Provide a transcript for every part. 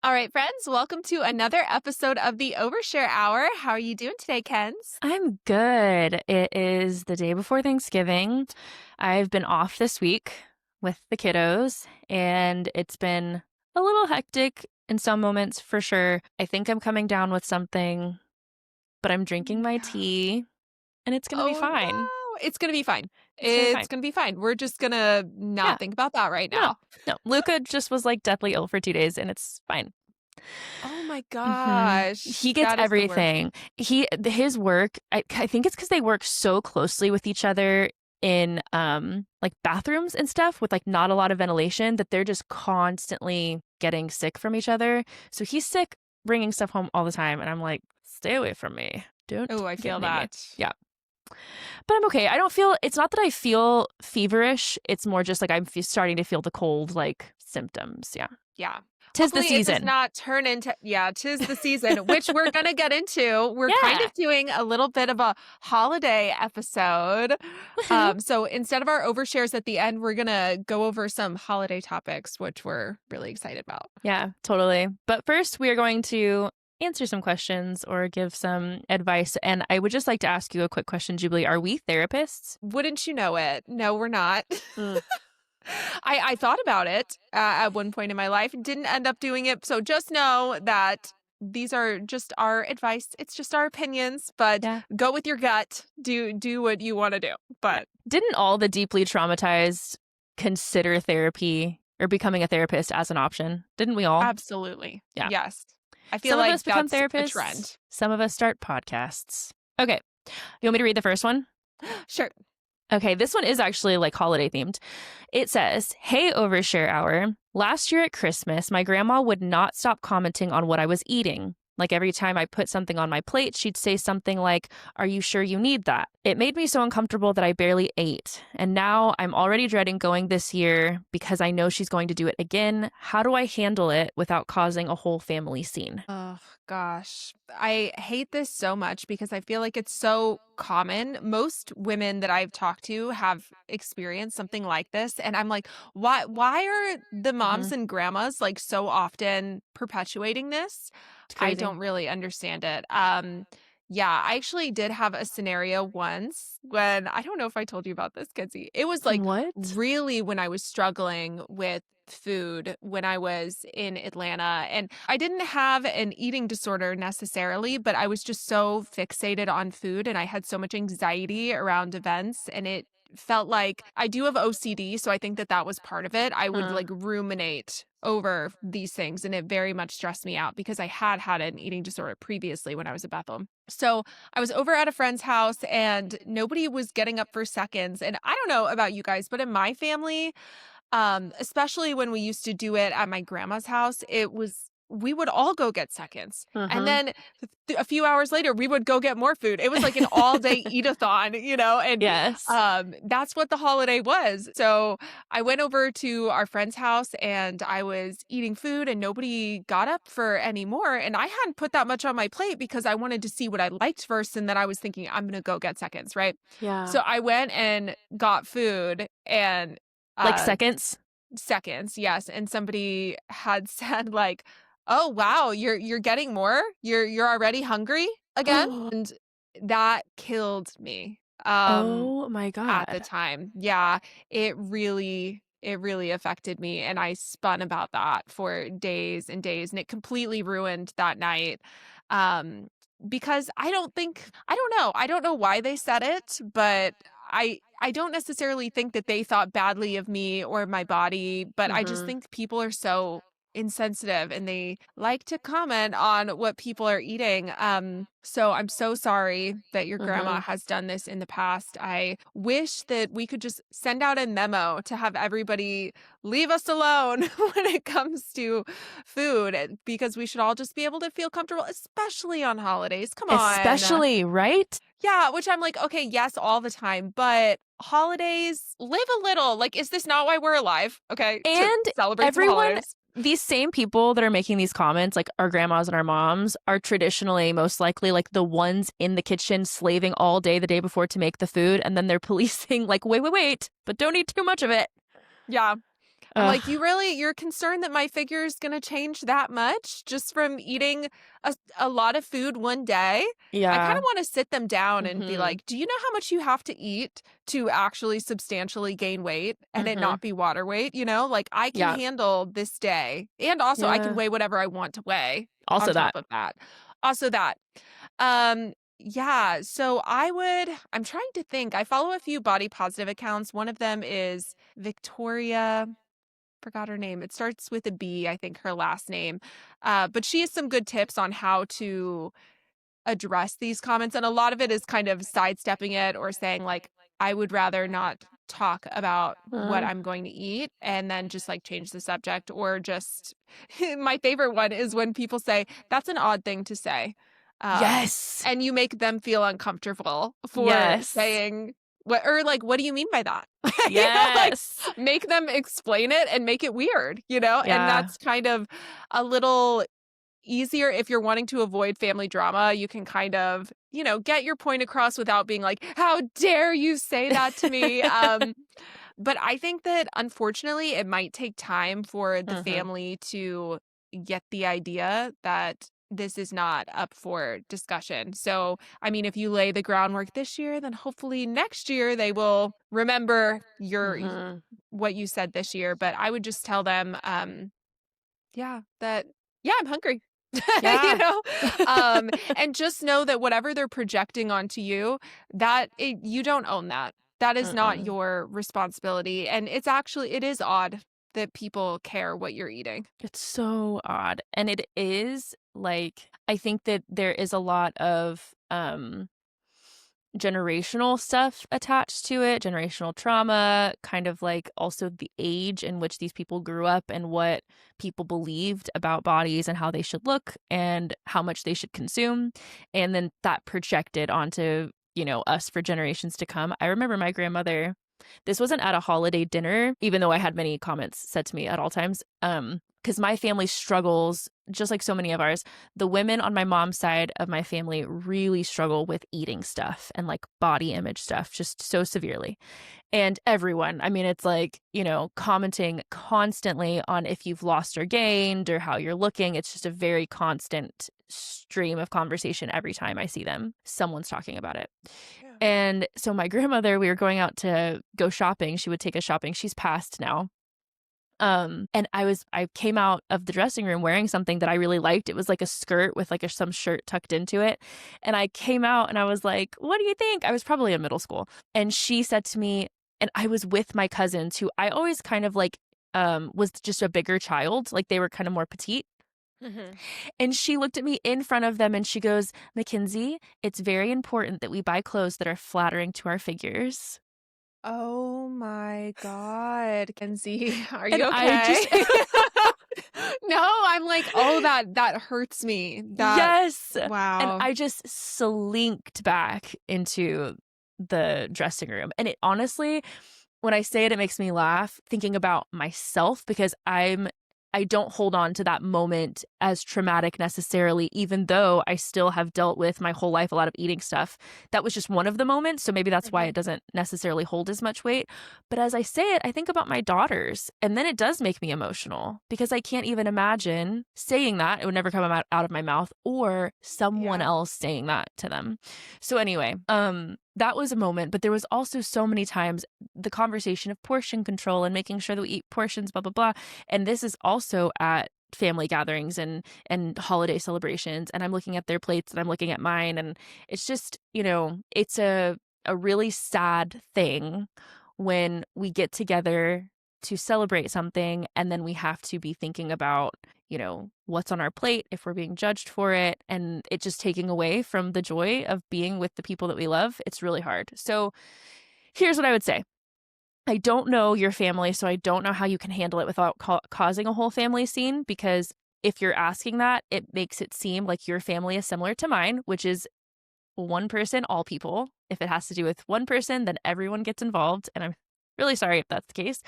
All right, friends, welcome to another episode of the Overshare Hour. How are you doing today, Kens? I'm good. It is the day before Thanksgiving. I've been off this week with the kiddos, and it's been a little hectic in some moments for sure. I think I'm coming down with something, but I'm drinking my tea, and it's going to be Oh, fine. no. It's going to be fine. It's gonna be fine. It's going to be fine. We're just going to Yeah. not think about that right No, now. no. Luca just was like deathly ill for 2 days, and it's fine. Oh, my hmm gosh. He gets That is the worst. everything. His work, I think it's because they work so closely with each other in like bathrooms and stuff with like not a lot of ventilation that they're just constantly getting sick from each other. So he's sick bringing stuff home all the time, and I'm like, stay away from me. Don't Oh, I get feel near me. that. Yeah. But I'm okay. It's not that I feel feverish. It's more just like I'm starting to feel the cold like symptoms. Yeah. Yeah. Tis the Hopefully it does season. not turn into, tis the season, which we're going to get into. We're kind Yeah. of doing a little bit of a holiday episode. Woohoo. So instead of our overshares at the end, we're going to go over some holiday topics, which we're really excited about. Yeah, totally. But first, we are going to answer some questions or give some advice. And I would just like to ask you a quick question, Jubilee. Are we therapists? Wouldn't you know it? No, we're not. Mm. I thought about it at one point in my life, didn't end up doing it. So just know that these are just our advice. It's just our opinions, but Yeah. go with your gut. Do what you want to do. But Didn't all the deeply traumatized consider therapy or becoming a therapist as an option? Didn't we all? absolutely. Yeah. Yes. I feel Some like of us become that's a therapists. trend. Some of us start podcasts. Okay. You want me to read the first one? Sure. Okay, this one is actually like holiday themed. It says, "Hey, Overshare Hour. Last year at Christmas, my grandma would not stop commenting on what I was eating. Like every time I put something on my plate, she'd say something like, 'Are you sure you need that?' It made me so uncomfortable that I barely ate. And now I'm already dreading going this year because I know she's going to do it again. How do I handle it without causing a whole family scene?" Oh, gosh. I hate this so much because I feel like it's so common. Most women that I've talked to have experienced something like this. And I'm like, why are the moms Mhm. and grandmas like so often perpetuating this? It's I crazy. don't really understand it. Yeah, I actually did have a scenario once when I don't know if I told you about this, Kenzie. It was like What? really when I was struggling with food when I was in Atlanta. And I didn't have an eating disorder necessarily, but I was just so fixated on food and I had so much anxiety around events. And it felt like I do have OCD. So I think that that was part of it. I would Uh, like ruminate over these things and it very much stressed me out because I had had an eating disorder previously when I was at Bethel. So I was over at a friend's house and nobody was getting up for seconds. And I don't know about you guys, but in my family, especially when we used to do it at my grandma's house, we would all go get seconds. And uh-huh. then a few hours later, we would go get more food. It was like an all day eat-a-thon, and Yes. that's what the holiday was. So I went over to our friend's house and I was eating food and nobody got up for any more. And I hadn't put that much on my plate because I wanted to see what I liked first. And then I was thinking, I'm going to go get seconds, right? Yeah. So I went and got food and Like uh seconds? seconds, yes, and somebody had said like, "Oh, wow, you're getting more? You're already hungry again?" And that killed me, Oh my at the God. time. Yeah, it really affected me, and I spun about that for days and days, and it completely ruined that night, um, because I don't know why they said it, but I don't necessarily think that they thought badly of me or my body, but I just Mhm. think people are so insensitive and they like to comment on what people are eating. So I'm so sorry that your grandma Mhm. has done this in the past. I wish that we could just send out a memo to have everybody leave us alone when it comes to food because we should all just be able to feel comfortable, especially on holidays. Come on. Especially, right? Yeah, which I'm like, okay, yes, all the time, but holidays, live a little. Like, is this not why we're alive? Okay, to And celebrate some everyone, holidays. these same people that are making these comments, like our grandmas and our moms, are traditionally most likely like the ones in the kitchen slaving all day the day before to make the food. And then they're policing, like, wait, but don't eat too much of it. Yeah. I'm Ugh, like, you're concerned that my figure is gonna change that much just from eating a lot of food one day? I kinda yeah. wanna sit them down and be Mhm. like, "Do you know how much you have to eat to actually substantially gain weight and it Mhm. not be water weight?" You know? Like, I can Yeah. handle this day, and also I can Yeah. weigh whatever I want to weigh on Also top that. of that. Also that. Yeah, so I'm trying to think. I follow a few body positive accounts. One of them is Victoria, forgot her name. It starts with a B, I think her last name. But she has some good tips on how to address these comments. And a lot of it is kind of sidestepping it or saying, like, I would rather not talk about what Uh, I'm going to eat and then just like change the subject or just my favorite one is when people say, that's an odd thing to say. Um, yes. and you make them feel uncomfortable for Yes. saying what or like, what do you mean by that? Like Yes. make them explain it and make it weird, and Yeah. that's kind of a little easier if you're wanting to avoid family drama. You can kind of, get your point across without being like, "How dare you say that to me?" But I think that unfortunately, it might take time for the Mhm. family to get the idea that this is not up for discussion. So, I mean, if you lay the groundwork this year, then hopefully next year they will remember Mhm. what you said this year. But I would just tell them, yeah, that yeah, I'm hungry. You Yeah. know? And just know that whatever they're projecting onto you, you don't own that. That is not Mm-mm. your responsibility. And it is odd that people care what you're eating. It's so odd. And it is like I think that there is a lot of generational stuff attached to it, generational trauma, kind of like also the age in which these people grew up and what people believed about bodies and how they should look and how much they should consume. And then that projected onto, us for generations to come. I remember my grandmother, this wasn't at a holiday dinner, even though I had many comments said to me at all times. Because my family struggles, just like so many of ours, the women on my mom's side of my family really struggle with eating stuff and like body image stuff just so severely. And everyone, I mean, it's like, commenting constantly on if you've lost or gained or how you're looking. It's just a very constant stream of conversation every time I see them. Someone's talking about it. Yeah. And so my grandmother, we were going out to go shopping. She would take us shopping. She's passed now. And I came out of the dressing room wearing something that I really liked. It was like a skirt with like some shirt tucked into it. And I came out and I was like, "What do you think?" I was probably in middle school. And she said to me, and I was with my cousins who I always kind of like was just a bigger child, like they were kind of more petite. Mhm. And she looked at me in front of them and she goes, "Makenzie, it's very important that we buy clothes that are flattering to our figures." Oh my God, Kenzie, are And you I okay? just No, I'm like, oh, that hurts me. Yes. And Wow. I just slinked back into the dressing room. And it honestly, when I say it, it makes me laugh thinking about myself because I don't hold on to that moment as traumatic necessarily, even though I still have dealt with my whole life a lot of eating stuff. That was just one of the moments. So maybe that's why it Mhm. doesn't necessarily hold as much weight. But as I say it, I think about my daughters, and then it does make me emotional because I can't even imagine saying that. It would never come out of my mouth or someone Yeah. else saying that to them. So anyway, that was a moment, but there was also so many times the conversation of portion control and making sure that we eat portions, blah, blah, blah. And this is also at family gatherings and holiday celebrations. And I'm looking at their plates and I'm looking at mine. And it's just, it's a really sad thing when we get together to celebrate something and then we have to be thinking about what's on our plate if we're being judged for it and it just taking away from the joy of being with the people that we love. It's really hard. So here's what I would say. I don't know your family, so I don't know how you can handle it without causing a whole family scene because if you're asking that, it makes it seem like your family is similar to mine, which is one person, all people. If it has to do with one person, then everyone gets involved. And I'm really sorry if that's the case,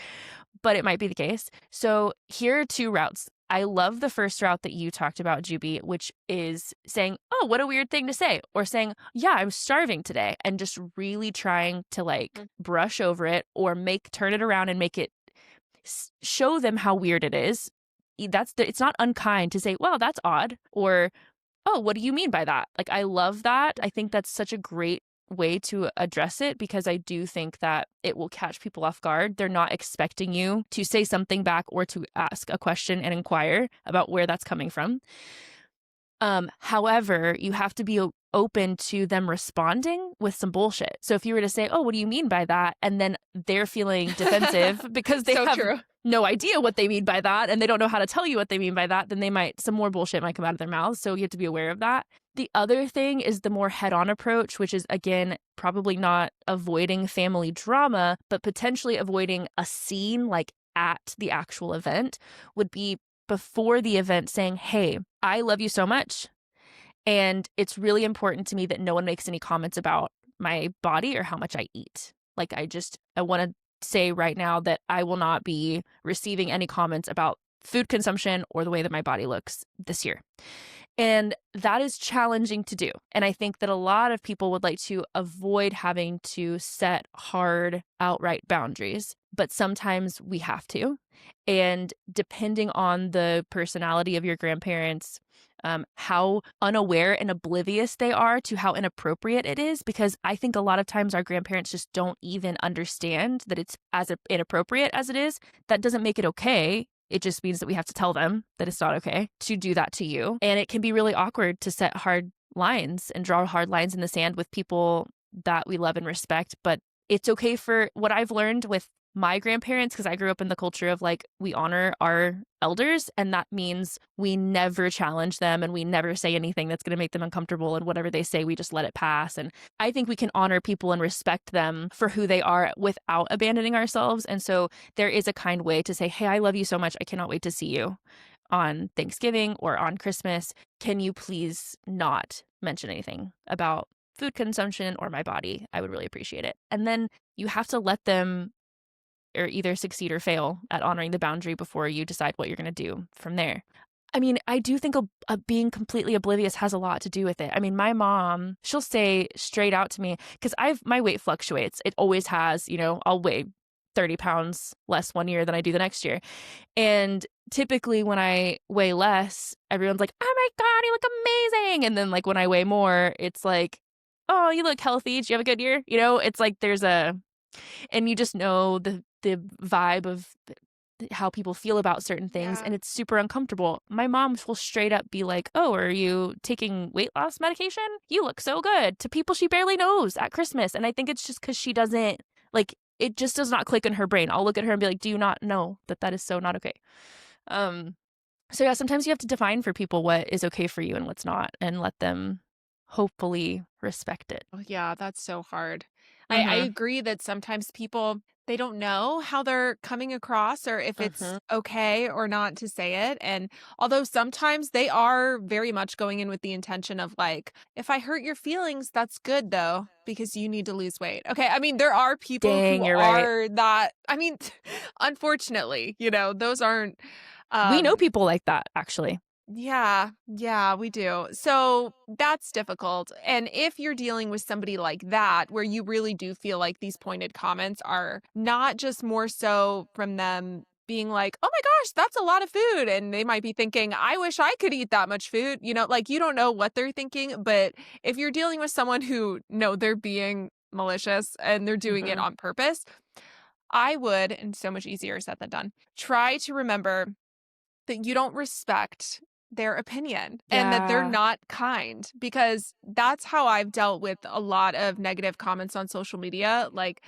but it might be the case. So here are two routes. I love the first route that you talked about, Juby, which is saying, "Oh, what a weird thing to say," or saying, "Yeah, I'm starving today," and just really trying to like Mm. brush over it or turn it around and make it show them how weird it is. It's not unkind to say, well, that's odd, or, oh, what do you mean by that? Like, I love that. I think that's such a great way to address it, because I do think that it will catch people off guard. They're not expecting you to say something back or to ask a question and inquire about where that's coming from. However, you have to be open to them responding with some bullshit. So if you were to say, "Oh, what do you mean by that?" and then they're feeling defensive because they So have true. no idea what they mean by that and they don't know how to tell you what they mean by that, then some more bullshit might come out of their mouths. So you have to be aware of that. The other thing is the more head-on approach, which is, again, probably not avoiding family drama, but potentially avoiding a scene like at the actual event, would be before the event saying, "Hey, I love you so much, and it's really important to me that no one makes any comments about my body or how much I eat. Like, I want to say right now that I will not be receiving any comments about food consumption or the way that my body looks this year." And that is challenging to do. And I think that a lot of people would like to avoid having to set hard, outright boundaries, but sometimes we have to. And depending on the personality of your grandparents, how unaware and oblivious they are to how inappropriate it is, because I think a lot of times our grandparents just don't even understand that it's as inappropriate as it is. That doesn't make it okay. It just means that we have to tell them that it's not okay to do that to you. And it can be really awkward to set hard lines and draw hard lines in the sand with people that we love and respect. But it's okay. For what I've learned with my grandparents, because I grew up in the culture of, like, we honor our elders, and that means we never challenge them and we never say anything that's going to make them uncomfortable, and whatever they say, we just let it pass. And I think we can honor people and respect them for who they are without abandoning ourselves. And so there is a kind way to say, "Hey, I love you so much. I cannot wait to see you on Thanksgiving or on Christmas. Can you please not mention anything about food consumption or my body? I would really appreciate it." And then you have to let them or either succeed or fail at honoring the boundary before you decide what you're going to do from there. I mean, I do think being completely oblivious has a lot to do with it. I mean, my mom, she'll say straight out to me, because my weight fluctuates. It always has. I'll weigh 30 pounds less one year than I do the next year. And typically when I weigh less, everyone's like, "Oh my God, you look amazing." And then, like, when I weigh more, it's like, "Oh, you look healthy. Did you have a good year?" It's like and you just know the vibe of how people feel about certain things, Yeah. and it's super uncomfortable. My mom will straight up be like, "Oh, are you taking weight loss medication? You look so good," to people she barely knows at Christmas. And I think it's just because she doesn't, like, it just does not click in her brain. I'll look at her and be like, "Do you not know that that is so not okay?" Um, so yeah, sometimes you have to define for people what is okay for you and what's not, and let them hopefully respect it. Oh, yeah, that's so hard. I Mm-hmm. agree that sometimes people, they don't know how they're coming across or if it's Mm-hmm. okay or not to say it. And although sometimes they are very much going in with the intention of, like, if I hurt your feelings, that's good though, because you need to lose weight. Okay. I mean, there are people Dang, who you're right. are that. I mean, unfortunately, those aren't, We know um, people like that, actually. yeah, yeah, we do. So that's difficult. And if you're dealing with somebody like that, where you really do feel like these pointed comments are not just more so from them being like, "Oh my gosh, that's a lot of food." And they might be thinking, "I wish I could eat that much food." Like, you don't know what they're thinking. But if you're dealing with someone who, no, they're being malicious and they're doing it Mhm. on purpose, I would, and so much easier said than done, try to remember that you don't respect their opinion and that they're Yeah. not kind, because that's how I've dealt with a lot of negative comments on social media. Like,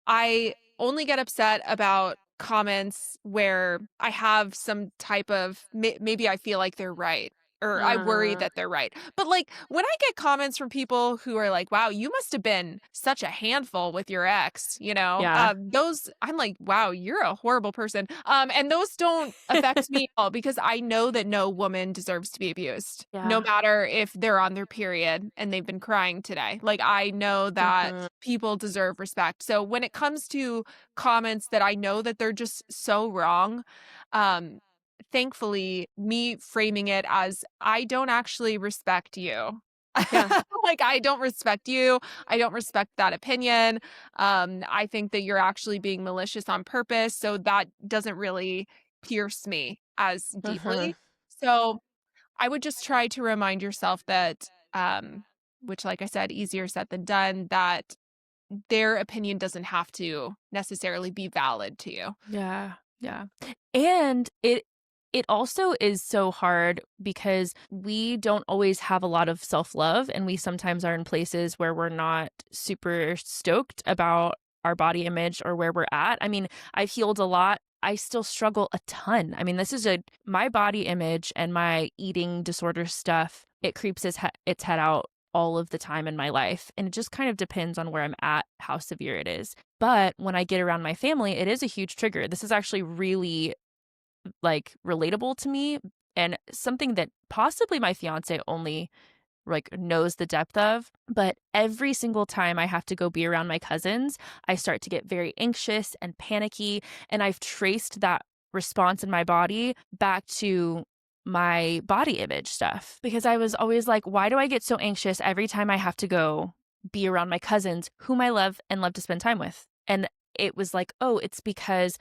I only get upset about comments where I have some type of maybe I feel like they're right, or I worry Mhm. that they're right. But, like, when I get comments from people who are like, "Wow, you must have been such a handful with your ex," Yeah. those, I'm like, "Wow, you're a horrible person." And those don't affect me at all, because I know that no woman deserves to be abused, no Yeah. matter if they're on their period and they've been crying today. Like, I know that Mhm. people deserve respect. So when it comes to comments that I know that they're just so wrong, um, thankfully, me framing it as, "I don't actually respect you." Yeah. Like, I don't respect you. I don't respect that opinion. I think that you're actually being malicious on purpose. So that doesn't really pierce me as Uh-huh. deeply. So I would just try to remind yourself that, which, like I said, easier said than done, that their opinion doesn't have to necessarily be valid to you. Yeah, yeah. And it also is so hard because we don't always have a lot of self-love, and we sometimes are in places where we're not super stoked about our body image or where we're at. I mean, I've healed a lot. I still struggle a ton. I mean, this is a my body image and my eating disorder stuff, it creeps its head out all of the time in my life, and it just kind of depends on where I'm at, how severe it is. But when I get around my family, it is a huge trigger. This is actually really, like, relatable to me and something that possibly my fiancé only, like, knows the depth of. But every single time I have to go be around my cousins, I start to get very anxious and panicky, and I've traced that response in my body back to my body image stuff because I was always like, "Why do I get so anxious every time I have to go be around my cousins whom I love and love to spend time with?" And it was like, "Oh, it's because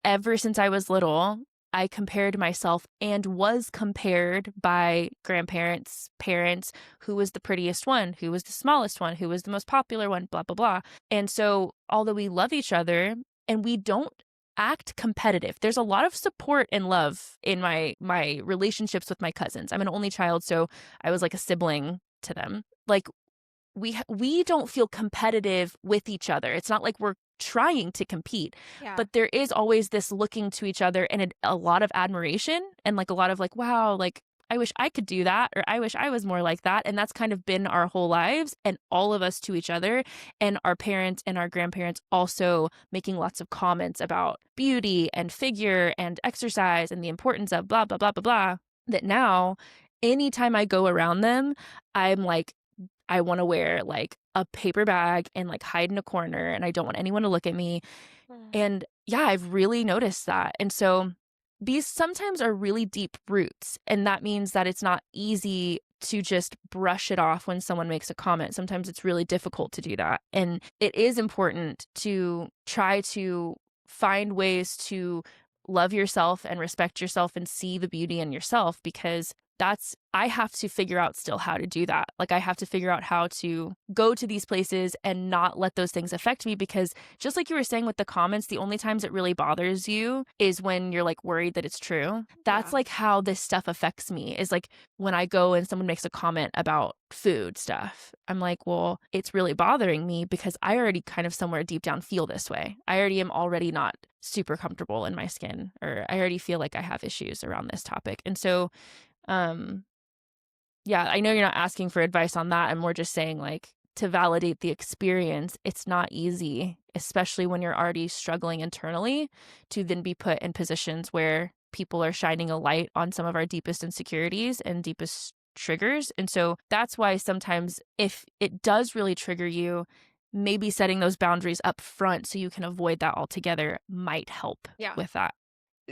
ever since I was little, I compared myself and was compared by grandparents, parents, who was the prettiest one, who was the smallest one, who was the most popular one, blah, blah, blah." And so, although we love each other and we don't act competitive, there's a lot of support and love in my relationships with my cousins. I'm an only child, so I was like a sibling to them. Like we don't feel competitive with each other. It's not like we're trying to compete, Yeah. but there is always this looking to each other and a lot of admiration and like a lot of like, wow, like I wish I could do that or I wish I was more like that. And that's kind of been our whole lives and all of us to each other and our parents and our grandparents also making lots of comments about beauty and figure and exercise and the importance of blah blah blah blah blah that now anytime I go around them, I'm like I wanna wear, like, a paper bag and, like, hide in a corner, and I don't want anyone to look at me, Mm. and, yeah, I've really noticed that, and so these sometimes are really deep roots, and that means that it's not easy to just brush it off when someone makes a comment. Sometimes it's really difficult to do that, and it is important to try to find ways to love yourself and respect yourself and see the beauty in yourself because that's I have to figure out still how to do that. Like, I have to figure out how to go to these places and not let those things affect me because just like you were saying with the comments, the only times it really bothers you is when you're, like, worried that it's true. That's, Yeah. like, how this stuff affects me is, like, when I go and someone makes a comment about food stuff, I'm like, "Well, it's really bothering me because I already kind of somewhere deep down feel this way. I already am already not super comfortable in my skin, or I already feel like I have issues around this topic." And so, um yeah, I know you're not asking for advice on that. I'm more just saying, like, to validate the experience, it's not easy, especially when you're already struggling internally, to then be put in positions where people are shining a light on some of our deepest insecurities and deepest triggers. And so that's why sometimes if it does really trigger you, maybe setting those boundaries up front so you can avoid that altogether might help Yeah. with that.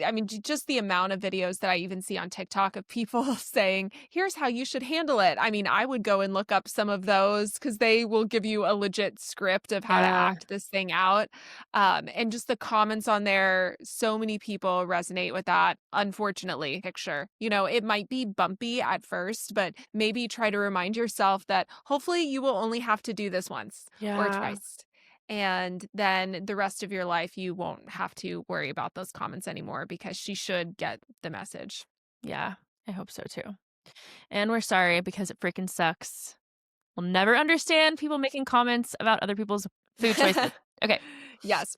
I mean, just the amount of videos that I even see on TikTok of people saying, "Here's how you should handle it." I mean, I would go and look up some of those because they will give you a legit script of how to Yeah. act this thing out. And just the comments on there, so many people resonate with that, unfortunately, picture. It might be bumpy at first, but maybe try to remind yourself that hopefully you will only have to do this once or Yeah. twice. And then the rest of your life, you won't have to worry about those comments anymore because she should get the message. Yeah. I hope so too. And we're sorry because it freaking sucks. We'll never understand people making comments about other people's food choices. Okay, Yes.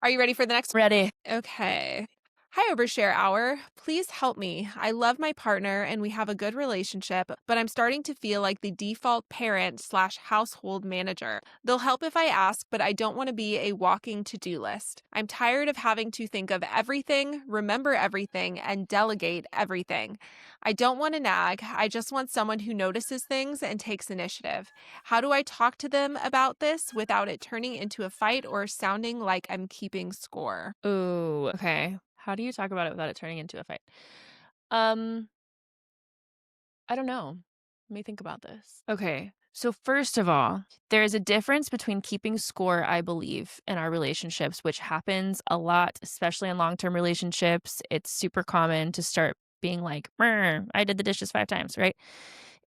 Are you ready for the next? ready. Okay. Hi, Overshare Hour. Please help me. I love my partner and we have a good relationship, but I'm starting to feel like the default parent/ household manager. They'll help if I ask, but I don't want to be a walking to-do list. I'm tired of having to think of everything, remember everything, and delegate everything. I don't want to nag. I just want someone who notices things and takes initiative. How do I talk to them about this without it turning into a fight or sounding like I'm keeping score? Ooh, okay. How do you talk about it without it turning into a fight? Um, I don't know. Let me think about this. Okay. So, first of all, there is a difference between keeping score, I believe, in our relationships, which happens a lot, especially in long term relationships. It's super common to start being like, "Mer, I did the dishes 5 times," right?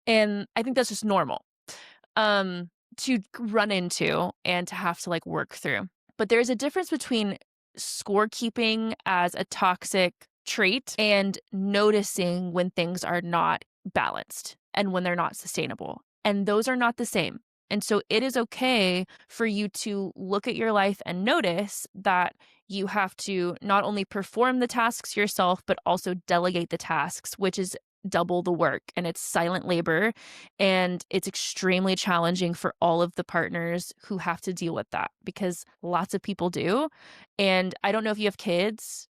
And I think that's just normal to run into and to have to like work through. But there's a difference between scorekeeping as a toxic trait and noticing when things are not balanced and when they're not sustainable. And those are not the same. And so it is okay for you to look at your life and notice that you have to not only perform the tasks yourself, but also delegate the tasks, which is double the work and it's silent labor. And it's extremely challenging for all of the partners who have to deal with that because lots of people do. And I don't know if you have kids.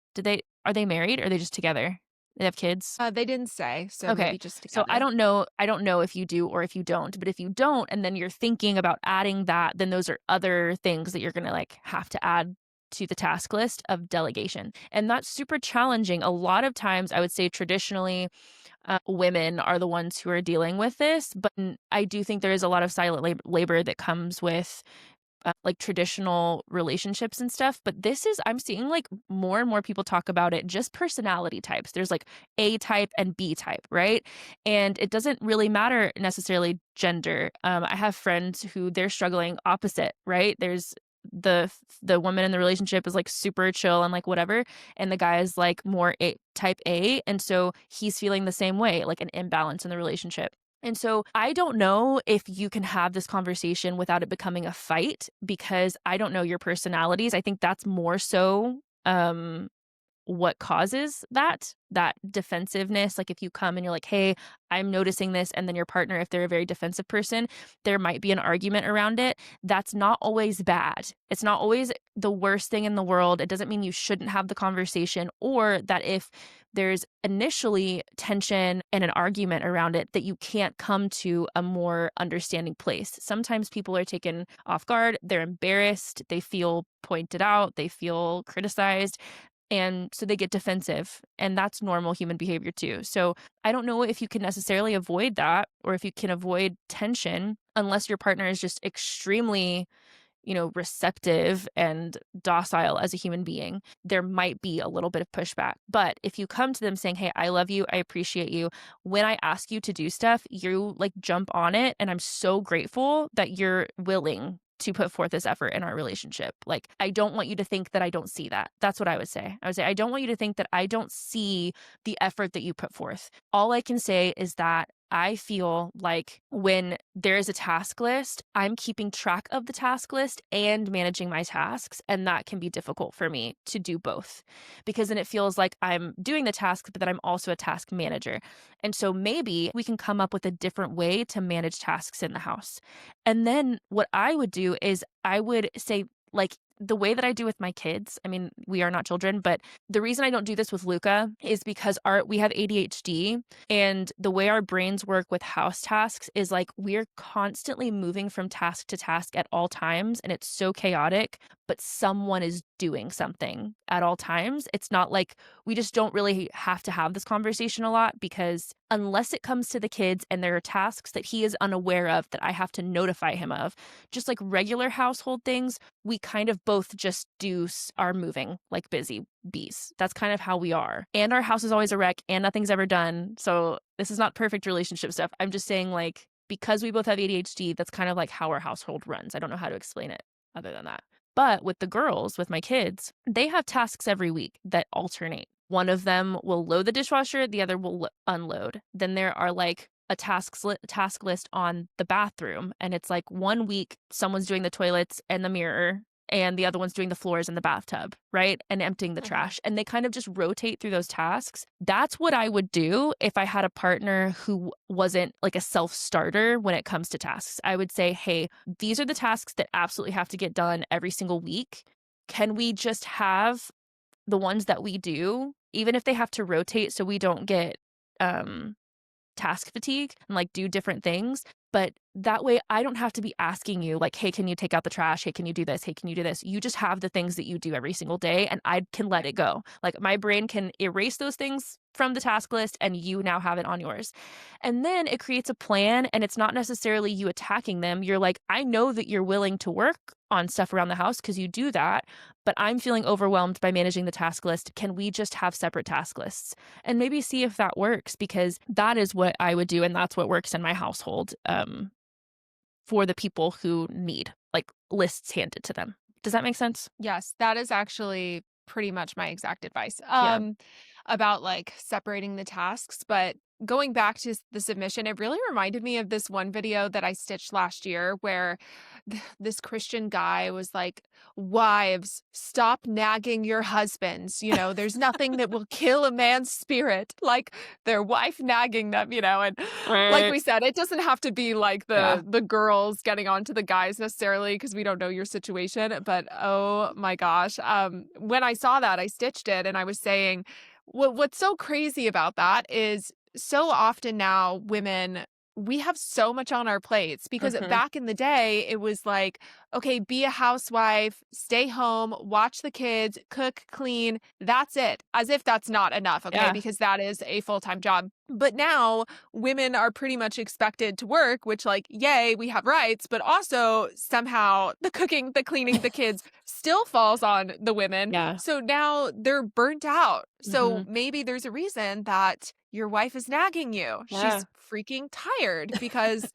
Are they married or are they just together? They have kids? They didn't say, so Okay. maybe just So together. I don't know if you do or if you don't, but if you don't and then you're thinking about adding that, then those are other things that you're going to like have to add to the task list of delegation. And that's super challenging. A lot of times I would say traditionally women are the ones who are dealing with this, but I do think there is a lot of silent labor that comes with like traditional relationships and stuff. But I'm seeing like more and more people talk about it, just personality types. There's like A type and B type, right? And it doesn't really matter necessarily gender. I have friends who they're struggling opposite, right? There's the woman in the relationship is like super chill and like whatever, and the guy is like more type A, and so he's feeling the same way, like an imbalance in the relationship. And so I don't know if you can have this conversation without it becoming a fight because I don't know your personalities. I think that's more so what causes that defensiveness. Like if you come and you're like, hey, I'm noticing this, and then your partner, if they're a very defensive person, there might be an argument around it. That's not always bad. It's not always the worst thing in the world. It doesn't mean you shouldn't have the conversation, or that if there's initially tension and an argument around it, that you can't come to a more understanding place. Sometimes people are taken off guard, they're embarrassed, they feel pointed out, they feel criticized, and so they get defensive, and that's normal human behavior too. So I don't know if you can necessarily avoid that or if you can avoid tension unless your partner is just extremely, receptive and docile as a human being. There might be a little bit of pushback. But if you come to them saying, hey, I love you, I appreciate you. When I ask you to do stuff, you like jump on it. And I'm so grateful that you're willing to put forth this effort in our relationship. Like, I don't want you to think that I don't see that. That's what I would say. I would say, I don't want you to think that I don't see the effort that you put forth. All I can say is that I feel like when there is a task list, I'm keeping track of the task list and managing my tasks. And that can be difficult for me to do both because then it feels like I'm doing the tasks, but that I'm also a task manager. And so maybe we can come up with a different way to manage tasks in the house. And then what I would do is I would say, like, the way that I do with my kids, I mean, we are not children, but the reason I don't do this with Luca is because we have ADHD, and the way our brains work with house tasks is like we're constantly moving from task to task at all times, and it's so chaotic, but someone is doing something at all times. It's not like we just don't really have to have this conversation a lot because unless it comes to the kids and there are tasks that he is unaware of that I have to notify him of, just like regular household things, we kind of both just are moving like busy bees. That's kind of how we are. And our house is always a wreck and nothing's ever done. So this is not perfect relationship stuff. I'm just saying, like, because we both have ADHD, that's kind of like how our household runs. I don't know how to explain it other than that. But with the girls, with my kids, they have tasks every week that alternate. One of them will load the dishwasher, the other will unload. Then there are like a task list on the bathroom, and it's like one week someone's doing the toilets and the mirror and the other one's doing the floors and the bathtub, right? And emptying the trash. And they kind of just rotate through those tasks. That's what I would do if I had a partner who wasn't like a self-starter when it comes to tasks. I would say, hey, these are the tasks that absolutely have to get done every single week. Can we just have the ones that we do, even if they have to rotate so we don't get task fatigue and like do different things? But That way, I don't have to be asking you, like, "Hey, can you take out the trash? Hey, can you do this? Hey, can you do this?" You just have the things that you do every single day, and I can let it go. Like, my brain can erase those things from the task list, and you now have it on yours. And then it creates a plan, and it's not necessarily you attacking them. You're like, "I know that you're willing to work on stuff around the house because you do that, but I'm feeling overwhelmed by managing the task list. Can we just have separate task lists?" And maybe see if that works, because that is what I would do, and that's what works in my household. For the people who need, like, lists handed to them. Does that make sense? Yes, that is actually pretty much my exact advice, Yeah. about, like, separating the tasks, but going back to the submission, it really reminded me of this one video that I stitched last year where this Christian guy was like, "Wives, stop nagging your husbands, there's nothing that will kill a man's spirit like their wife nagging them," and like Right. we said, it doesn't have to be like Yeah. the girls getting on to the guys necessarily because we don't know your situation, but oh my gosh, when I saw that, I stitched it and I was saying, what's so crazy about that is so often now women, we have so much on our plates because Mhm. back in the day it was like, okay, be a housewife, stay home, watch the kids, cook, clean, that's it, as if that's not enough, okay, Yeah. because that is a full-time job. But now women are pretty much expected to work, which, like, yay, we have rights, but also somehow the cooking, the cleaning, the kids still falls on the women. Yeah. So now they're burnt out. So Mhm. maybe there's a reason that your wife is nagging you. Yeah. She's freaking tired because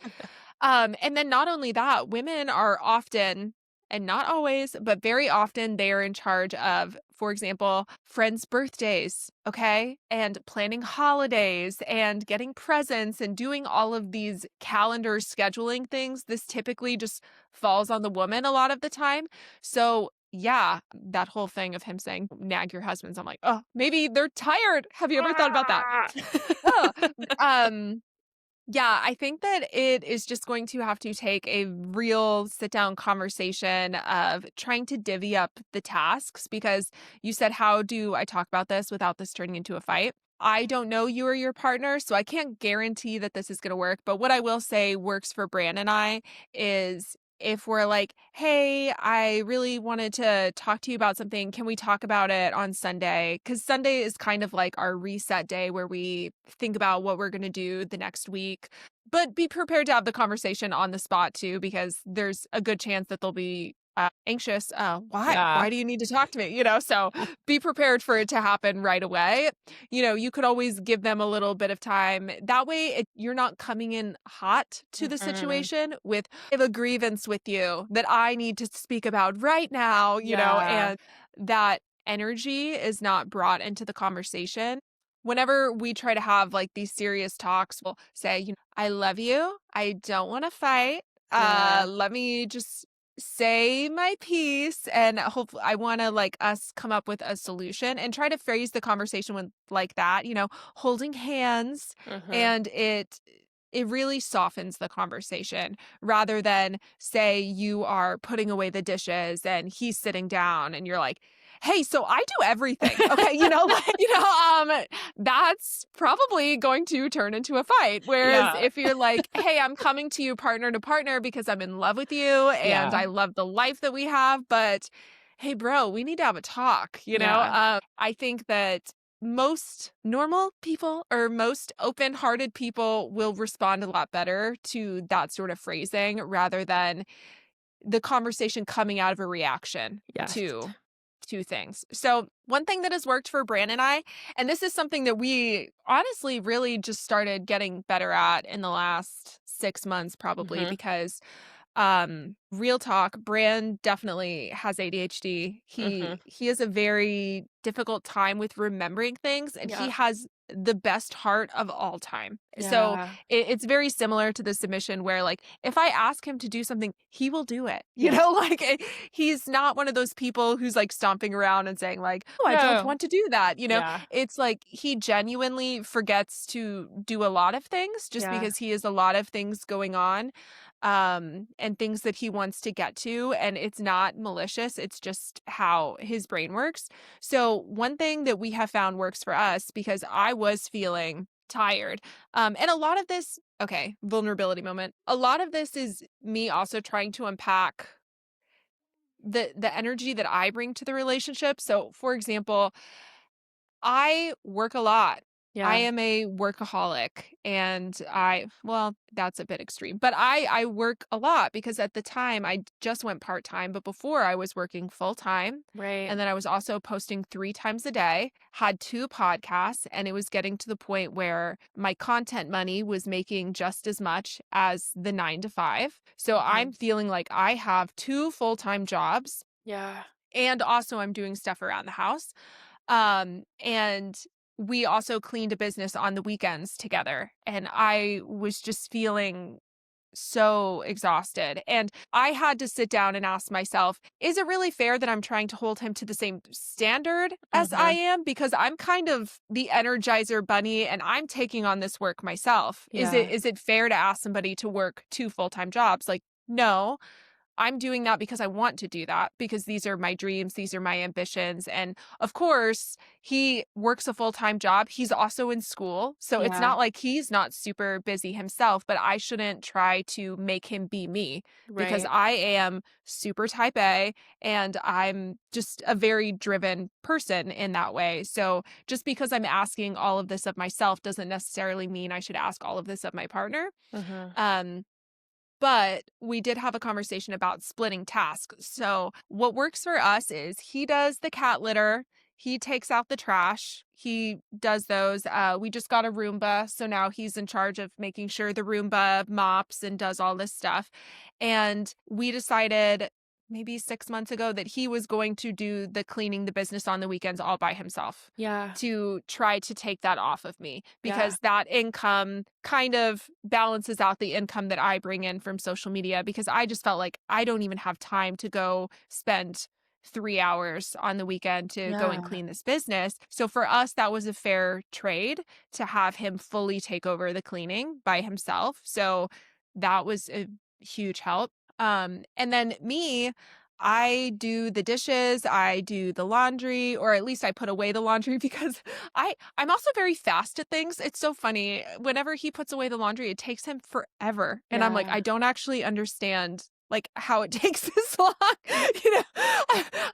and then not only that, women are often, and not always, but very often they are in charge of, for example, friends' birthdays, okay? And planning holidays and getting presents and doing all of these calendar scheduling things. This typically just falls on the woman a lot of the time. So, yeah, that whole thing of him saying, nag your husbands, I'm like, oh, maybe they're tired. Have you ever thought about that? Ah! Oh, um, yeah, I think that it is just going to have to take a real sit down conversation of trying to divvy up the tasks because you said, how do I talk about this without this turning into a fight? I don't know you or your partner, so I can't guarantee that this is going to work. But what I will say works for Bran and I is if we're like, hey, I really wanted to talk to you about something. Can we talk about it on Sunday? Because Sunday is kind of like our reset day where we think about what we're going to do the next week. But be prepared to have the conversation on the spot too, because there's a good chance that they'll be anxious. Why? Yeah. Why do you need to talk to me? So be prepared for it to happen right away. You could always give them a little bit of time. That way, you're not coming in hot to the Mhm. situation with, I have a grievance with you that I need to speak about right now, Yeah. and that energy is not brought into the conversation. Whenever we try to have like these serious talks, we'll say, I love you. I don't want to fight. Yeah. Let me just say my piece and hopefully I want to like us come up with a solution and try to phrase the conversation with like that, holding hands, Mhm. and it really softens the conversation rather than say you are putting away the dishes and he's sitting down and you're like, "Hey, so I do everything." Okay, that's probably going to turn into a fight. Whereas Yeah. if you're like, "Hey, I'm coming to you partner to partner because I'm in love with you and Yeah. I love the life that we have, but hey, bro, we need to have a talk." Yeah. I think that most normal people or most open-hearted people will respond a lot better to that sort of phrasing rather than the conversation coming out of a reaction Yes. to things. So, one thing that has worked for Bran and I, and this is something that we honestly really just started getting better at in the last 6 months probably Mhm. because real talk, Bran definitely has ADHD. Mhm. He has a very difficult time with remembering things and he Yeah. has the best heart of all time. So Yeah. it's very similar to the submission where like if I ask him to do something, he will do it. Yeah. Like he's not one of those people who's like stomping around and saying like, "Oh, I don't No. want to do that." Yeah. It's like he genuinely forgets to do a lot of things just Yeah. because he has a lot of things going on and things that he wants to get to. And it's not malicious, it's just how his brain works. So, one thing that we have found works for us because I was feeling tired. And a lot of this, okay, vulnerability moment. A lot of this is me also trying to unpack the energy that I bring to the relationship. So, for example, I work a lot. I Yeah. am a workaholic and well, that's a bit extreme, but I work a lot because at the time I just went part-time, but before I was working full-time. Right. And then I was also posting 3 times a day, had 2 podcasts, and it was getting to the point where my content money was making just as much as the 9 to 5. So I'm Mhm. feeling like I have 2 full-time jobs Yeah. and also I'm doing stuff around the house. And we also cleaned a business on the weekends together. And I was just feeling so exhausted. And I had to sit down and ask myself, is it really fair that I'm trying to hold him to the same standard as I Mhm. am? Because I'm kind of the energizer bunny and I'm taking on this work myself. Yeah. Is it fair to ask somebody to work 2 full-time jobs? Like, no. I'm doing that because I want to do that because these are my dreams, these are my ambitions. And of course, he works a full time job. He's also in school. So it's Yeah. not like he's not super busy himself, but I shouldn't try to make him be me because Right. I am super type A and I'm just a very driven person in that way. So just because I'm asking all of this of myself doesn't necessarily mean I should ask all of this of my partner. Mhm. Um, but we did have a conversation about splitting tasks. So, what works for us is he does the cat litter, he takes out the trash, he does those. We just got a Roomba. So now he's in charge of making sure the Roomba mops and does all this stuff. And we decided maybe 6 months ago that he was going to do the cleaning the business on the weekends all by himself Yeah. to try to take that off of me Yeah. because that income kind of balances out the income that I bring in from social media because I just felt like I don't even have time to go spend 3 hours on the weekend to go and Yeah. clean this business. So for us, that was a fair trade to have him fully take over the cleaning by himself. So that was a huge help. And then me, I do the dishes, I do the laundry, or at least I put away the laundry because I'm also very fast at things. It's so funny. Whenever he puts away the laundry, it takes him forever. And I'm like, Yeah. I don't actually understand like how it takes this long. you know,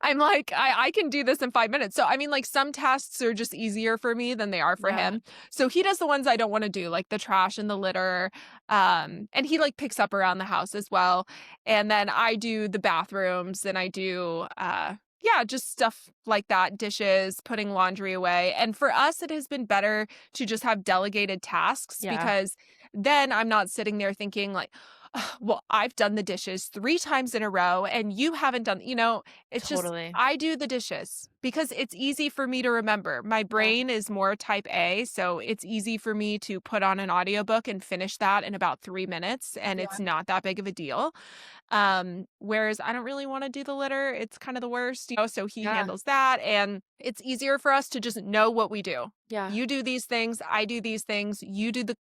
I'm like, I can do this in 5 minutes. So I mean, like some tasks are just easier for me than they are for Yeah. him. So he does the ones I don't want to do, like the trash and the litter. And he like picks up around the house as well. And then I do the bathrooms and I do yeah, just stuff like that, dishes, putting laundry away. And for us it has been better to just have delegated tasks Yeah. because then I'm not sitting there thinking like, "Ugh, well, I've done the dishes 3 times in a row and you haven't done, it's just Totally. I do the dishes because it's easy for me to remember. My Yeah. brain is more type A, so it's easy for me to put on an audiobook and finish that in about 3 minutes and Yeah. it's not that big of a deal. Whereas I don't really wanna do the litter, it's kind of the worst, so he Yeah. handles that, and it's easier for us to just know what we do. Yeah. You do these things, I do these things, you do the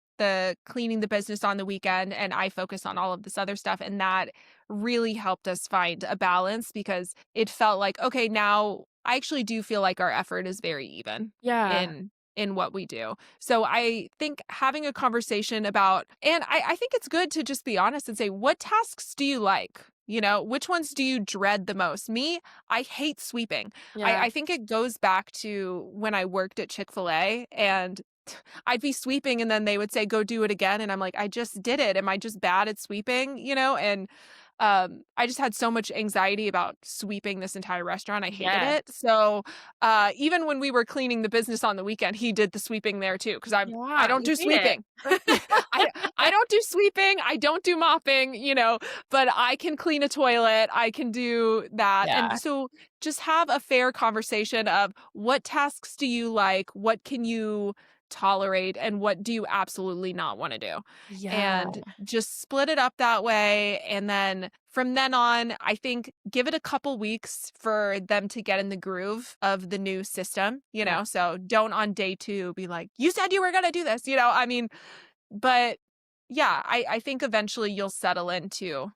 cleaning the business on the weekend, and I focus on all of this other stuff, and that really helped us find a balance because it felt like, okay, now I actually do feel like our effort is very even Yeah. in what we do. So I think having a conversation about, and I think it's good to just be honest and say, what tasks do you like? Which ones do you dread the most? Me, I hate sweeping. Yeah. I think it goes back to when I worked at Chick-fil-A and I'd be sweeping and then they would say, go do it again. And I'm like, I just did it. Am I just bad at sweeping? And I just had so much anxiety about sweeping this entire restaurant. I hated Yeah. it. So even when we were cleaning the business on the weekend, he did the sweeping there too. Cause I Yeah. don't You do made it. sweeping. I don't do sweeping. I don't do mopping, but I can clean a toilet. I can do that. And Yeah. so just have a fair conversation of what tasks do you like? What can you tolerate? And what do you absolutely not want to do? Yeah. And just split it up that way. And then from then on, I think give it a couple weeks for them to get in the groove of the new system, Yeah. so don't on day 2 be like, you said you were going to do this, I mean, but yeah, I think eventually you'll settle into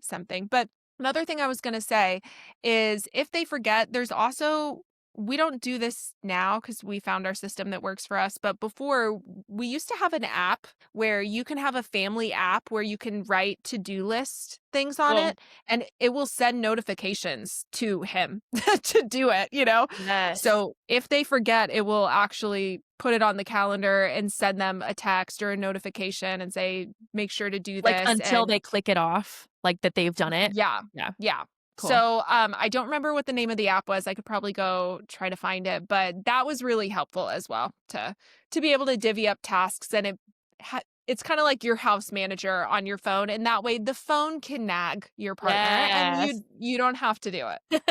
something. But another thing I was going to say is if they forget, there's also we don't do this now because we found our system that works for us. But before, we used to have an app where you can have a family app where you can write to-do list things on Well, it, and it will send notifications to him to do it, you know? yes. So if they forget, it will actually put it on the calendar and send them a text or a notification and say, make sure to do Like, this. until And they click it off, like, that they've done it? yeah, Yeah, yeah. cool. So, I don't remember what the name of the app was. I could probably go try to find it, but that was really helpful as well to be able to divvy up tasks, and it's kind of like your house manager on your phone, and that way the phone can nag your partner, and Yes. you don't have to do it.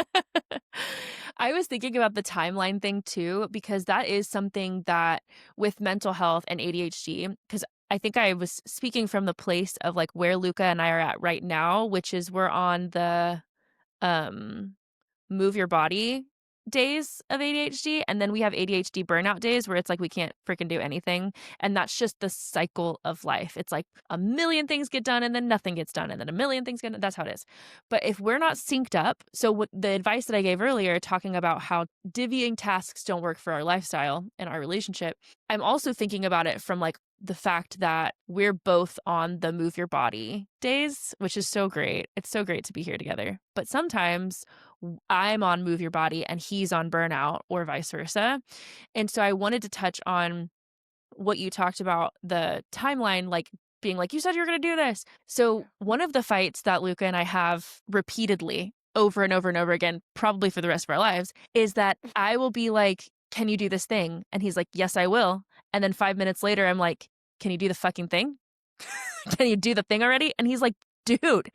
I was thinking about the timeline thing too, because that is something that with mental health and ADHD, because I think I was speaking from the place of like where Luca and I are at right now, which is we're on the um move your body days of ADHD, and then we have ADHD burnout days where it's like we can't freaking do anything, and that's just the cycle of life. It's like a million things get done and then nothing gets done and then a million things get done. That's how it is. But if we're not synced up, so what the advice that I gave earlier talking about how divvying tasks don't work for our lifestyle and our relationship, I'm also thinking about it from like the fact that we're both on the move your body days, which is so great. It's so great to be here together. But sometimes I'm on move your body and he's on burnout or vice versa. And so I wanted to touch on what you talked about the timeline, like being like, you said you were going to do this. So one of the fights that Luca and I have repeatedly over and over and over again, probably for the rest of our lives, is that I will be like, can you do this thing? And he's like, yes, I will. And then 5 minutes later, I'm like, can you do the fucking thing? Can you do the thing already? And he's like, dude,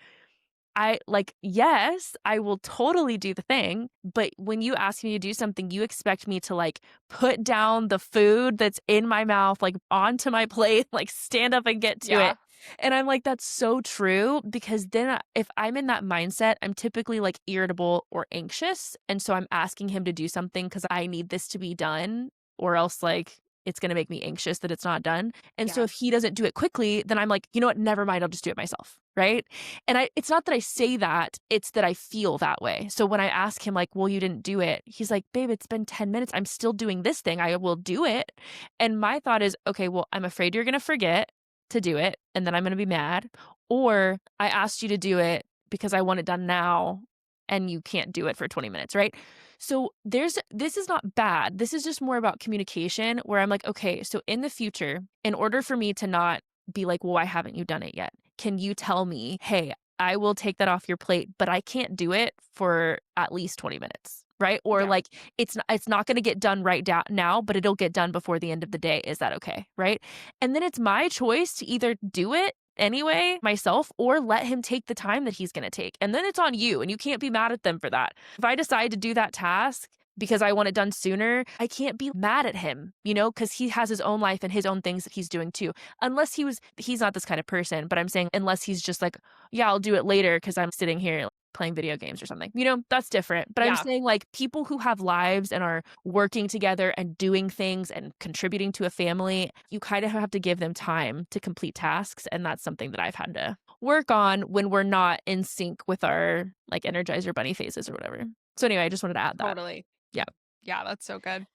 I like, yes, I will totally do the thing. But when you ask me to do something, you expect me to like put down the food that's in my mouth, like onto my plate, like stand up and get to Yeah. it. And I'm like, that's so true because then if I'm in that mindset, I'm typically like irritable or anxious. And so I'm asking him to do something because I need this to be done or else like it's going to make me anxious that it's not done. And so Yeah. if he doesn't do it quickly, then I'm like, you know what? Never mind. I'll just do it myself. Right. And it's not that I say that, it's that I feel that way. So when I ask him like, well, you didn't do it, he's like, babe, it's been 10 minutes. I'm still doing this thing. I will do it. And my thought is, okay, well, I'm afraid you're going to forget to do it. And then I'm going to be mad. Or I asked you to do it because I want it done now and you can't do it for 20 minutes. Right. So this is not bad. This is just more about communication where I'm like, okay, so in the future, in order for me to not be like, well, why haven't you done it yet? Can you tell me, hey, I will take that off your plate, but I can't do it for at least 20 minutes, right? Or Yeah. like it's not going to get done right now, but it'll get done before the end of the day. Is that okay? Right? And then it's my choice to either do it anyway myself or let him take the time that he's going to take. And then it's on you and you can't be mad at them for that. If I decide to do that task because I want it done sooner, I can't be mad at him, because he has his own life and his own things that he's doing too. Unless he's not this kind of person, but I'm saying unless he's just like, yeah, I'll do it later because I'm sitting here playing video games or something. That's different. But I'm Yeah. saying like people who have lives and are working together and doing things and contributing to a family, you kind of have to give them time to complete tasks. And that's something that I've had to work on when we're not in sync with our like Energizer bunny faces or whatever. So anyway, I just wanted to add that. Totally. Yeah. Yeah, that's so good.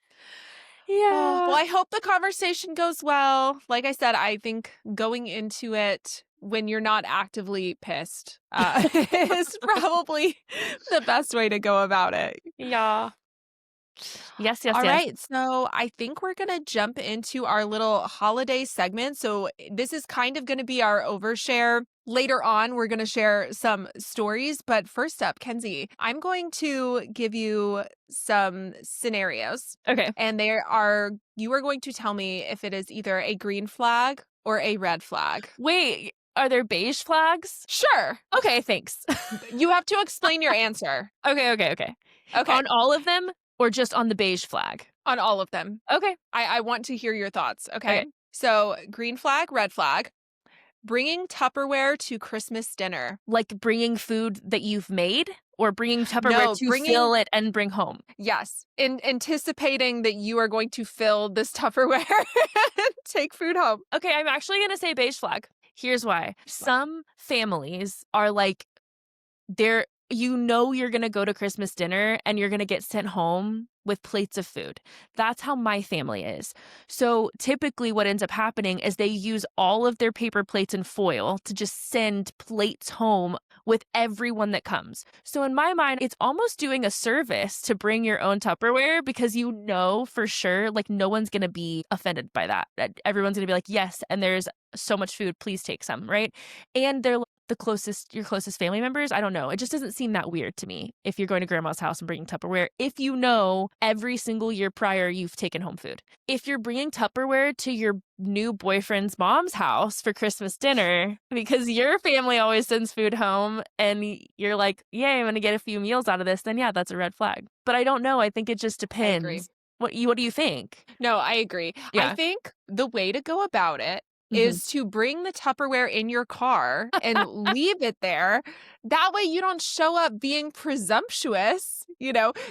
Oh, well, Yeah. I hope the conversation goes well. Like I said, I think going into it when you're not actively pissed is probably the best way to go about it. Yeah. Yes, yes, All yes. right, so I think we're going to jump into our little holiday segment. So this is kind of going to be our overshare. Later on, we're going to share some stories. But first up, Kenzie, I'm going to give you some scenarios. Okay. And you are going to tell me if it is either a green flag or a red flag. Wait, are there beige flags? Sure. Okay, thanks. You have to explain your answer. Okay. Okay. On all of them or just on the beige flag? On all of them. Okay. I want to hear your thoughts. Okay. Okay. So green flag, red flag. Bringing Tupperware to Christmas dinner. Like bringing food that you've made or bringing Tupperware No, to fill it and bring home? Yes. In anticipating that you are going to fill this Tupperware and take food home. Okay, I'm actually going to say beige flag. Here's why. Some families are like, you're going to go to Christmas dinner and you're going to get sent home with plates of food. That's how my family is. So typically, what ends up happening is they use all of their paper plates and foil to just send plates home with everyone that comes. So in my mind, it's almost doing a service to bring your own Tupperware because you know for sure, like, no one's going to be offended by that. Everyone's going to be like, yes, and there's so much food, please take some, right? And they're like your closest family members. I don't know. It just doesn't seem that weird to me if you're going to grandma's house and bringing Tupperware, if you know every single year prior you've taken home food. If you're bringing Tupperware to your new boyfriend's mom's house for Christmas dinner because your family always sends food home and you're like, yay, I'm going to get a few meals out of this, then yeah, that's a red flag. But I don't know. I think it just I agree. depends. What do you think? No, I agree. I Yeah. think the way to go about it Mhm. is to bring the Tupperware in your car and leave it there. That way you don't show up being presumptuous,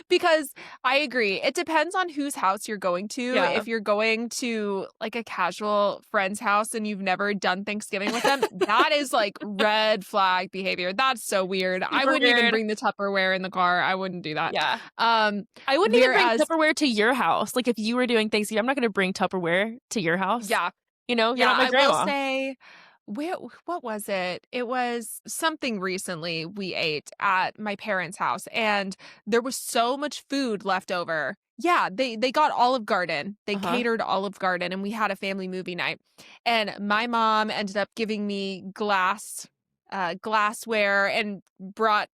because I agree. It depends on whose house you're going to. Yeah. If you're going to like a casual friend's house and you've never done Thanksgiving with them, that is like red flag behavior. That's so weird. I Super wouldn't even weird. bring the Tupperware in the car. I wouldn't do that. Yeah. Um, I wouldn't even bring whereas, Tupperware to your house. Like, if you were doing Thanksgiving, I'm not gonna bring Tupperware to your house. yeah. You're Yeah, not my I will grandma. say, what was it? It was something recently we ate at my parents' house, and there was so much food left over. Yeah, they got Olive Garden. They Uh-huh. catered Olive Garden, and we had a family movie night. And my mom ended up giving me glassware and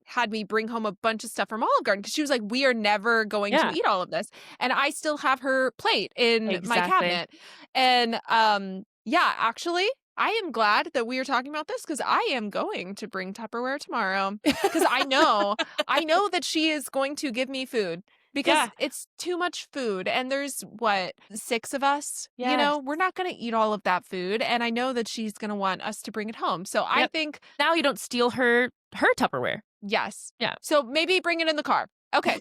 had me bring home a bunch of stuff from Olive Garden because she was like, "We are never going to Yeah, eat all of this," and I still have her plate in my exactly. cabinet. And yeah, actually, I am glad that we are talking about this because I am going to bring Tupperware tomorrow because I know that she is going to give me food because Yeah. it's too much food and there's what, 6 of us, Yes. we're not going to eat all of that food and I know that she's going to want us to bring it home. So I Yep. think Now you don't steal her Tupperware. yes. Yeah. So maybe bring it in the car. Okay.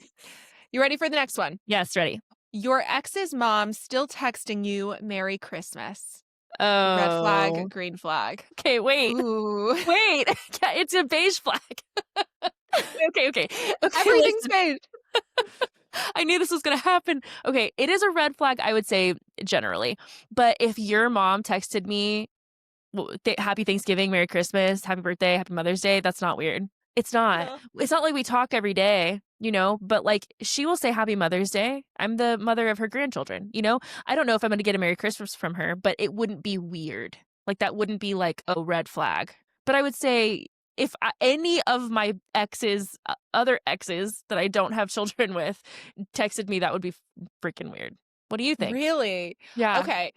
You ready for the next one? Yes, ready. Your ex's mom still texting you Merry Christmas. Red flag, Oh. green flag. Okay, wait. Ooh. Wait. Yeah, it's a beige flag. Okay, okay. Okay, Everything's listen. beige. I knew this was gonna happen. Okay, it is a red flag, I would say, generally. But if your mom texted me, Happy Thanksgiving, Merry Christmas, Happy Birthday, Happy Mother's Day, that's not weird. It's not. Yeah. It's not like we talk every day, but like she will say Happy Mother's Day. I'm the mother of her grandchildren. I don't know if I'm going to get a Merry Christmas from her, but it wouldn't be weird. Like that wouldn't be like a red flag. But I would say if any of my other exes that I don't have children with texted me, that would be freaking weird. What do you think? Really? Yeah. Okay.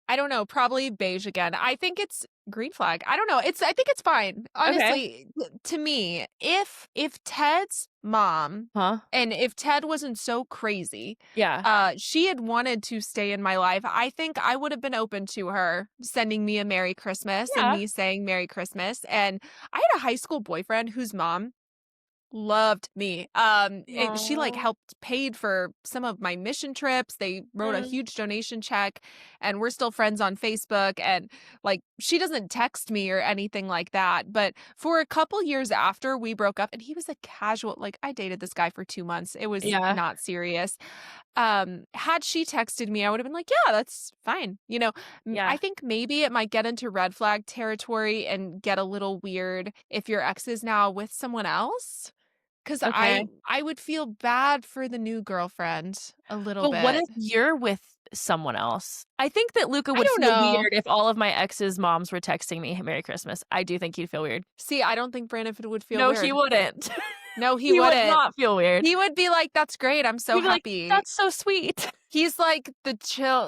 I don't know, probably beige again. I think it's green flag. I don't know. I think it's fine. Okay. Honestly, to me, if Ted's mom Huh? and if Ted wasn't so crazy, Yeah. she had wanted to stay in my life, I think I would have been open to her sending me a Merry Christmas and Yeah. me saying Merry Christmas. And I had a high school boyfriend whose mom loved me. She like Aw. helped paid for some of my mission trips. They wrote a Mm. huge donation check and we're still friends on Facebook and like she doesn't text me or anything like that. But for a couple years after we broke up and he was a casual, like I dated this guy for 2 months. It was Yeah. not serious. Had she texted me, I would have been like, yeah, that's fine. I Yeah. think maybe it might get into red flag territory and get a little weird if your ex is now with someone else. 'Cause Okay. I would feel bad for the new girlfriend a little But what bit. if you're with someone else? I think that Luca I would don't feel know. weird if all of my ex's moms were texting me Merry Christmas. I do think he'd feel weird. See, I don't think Brandon would feel No, he weird. wouldn't. No, he He would wouldn't. not feel weird. He would be like, "That's great, I'm so He'd be like, happy." "That's so sweet." He's like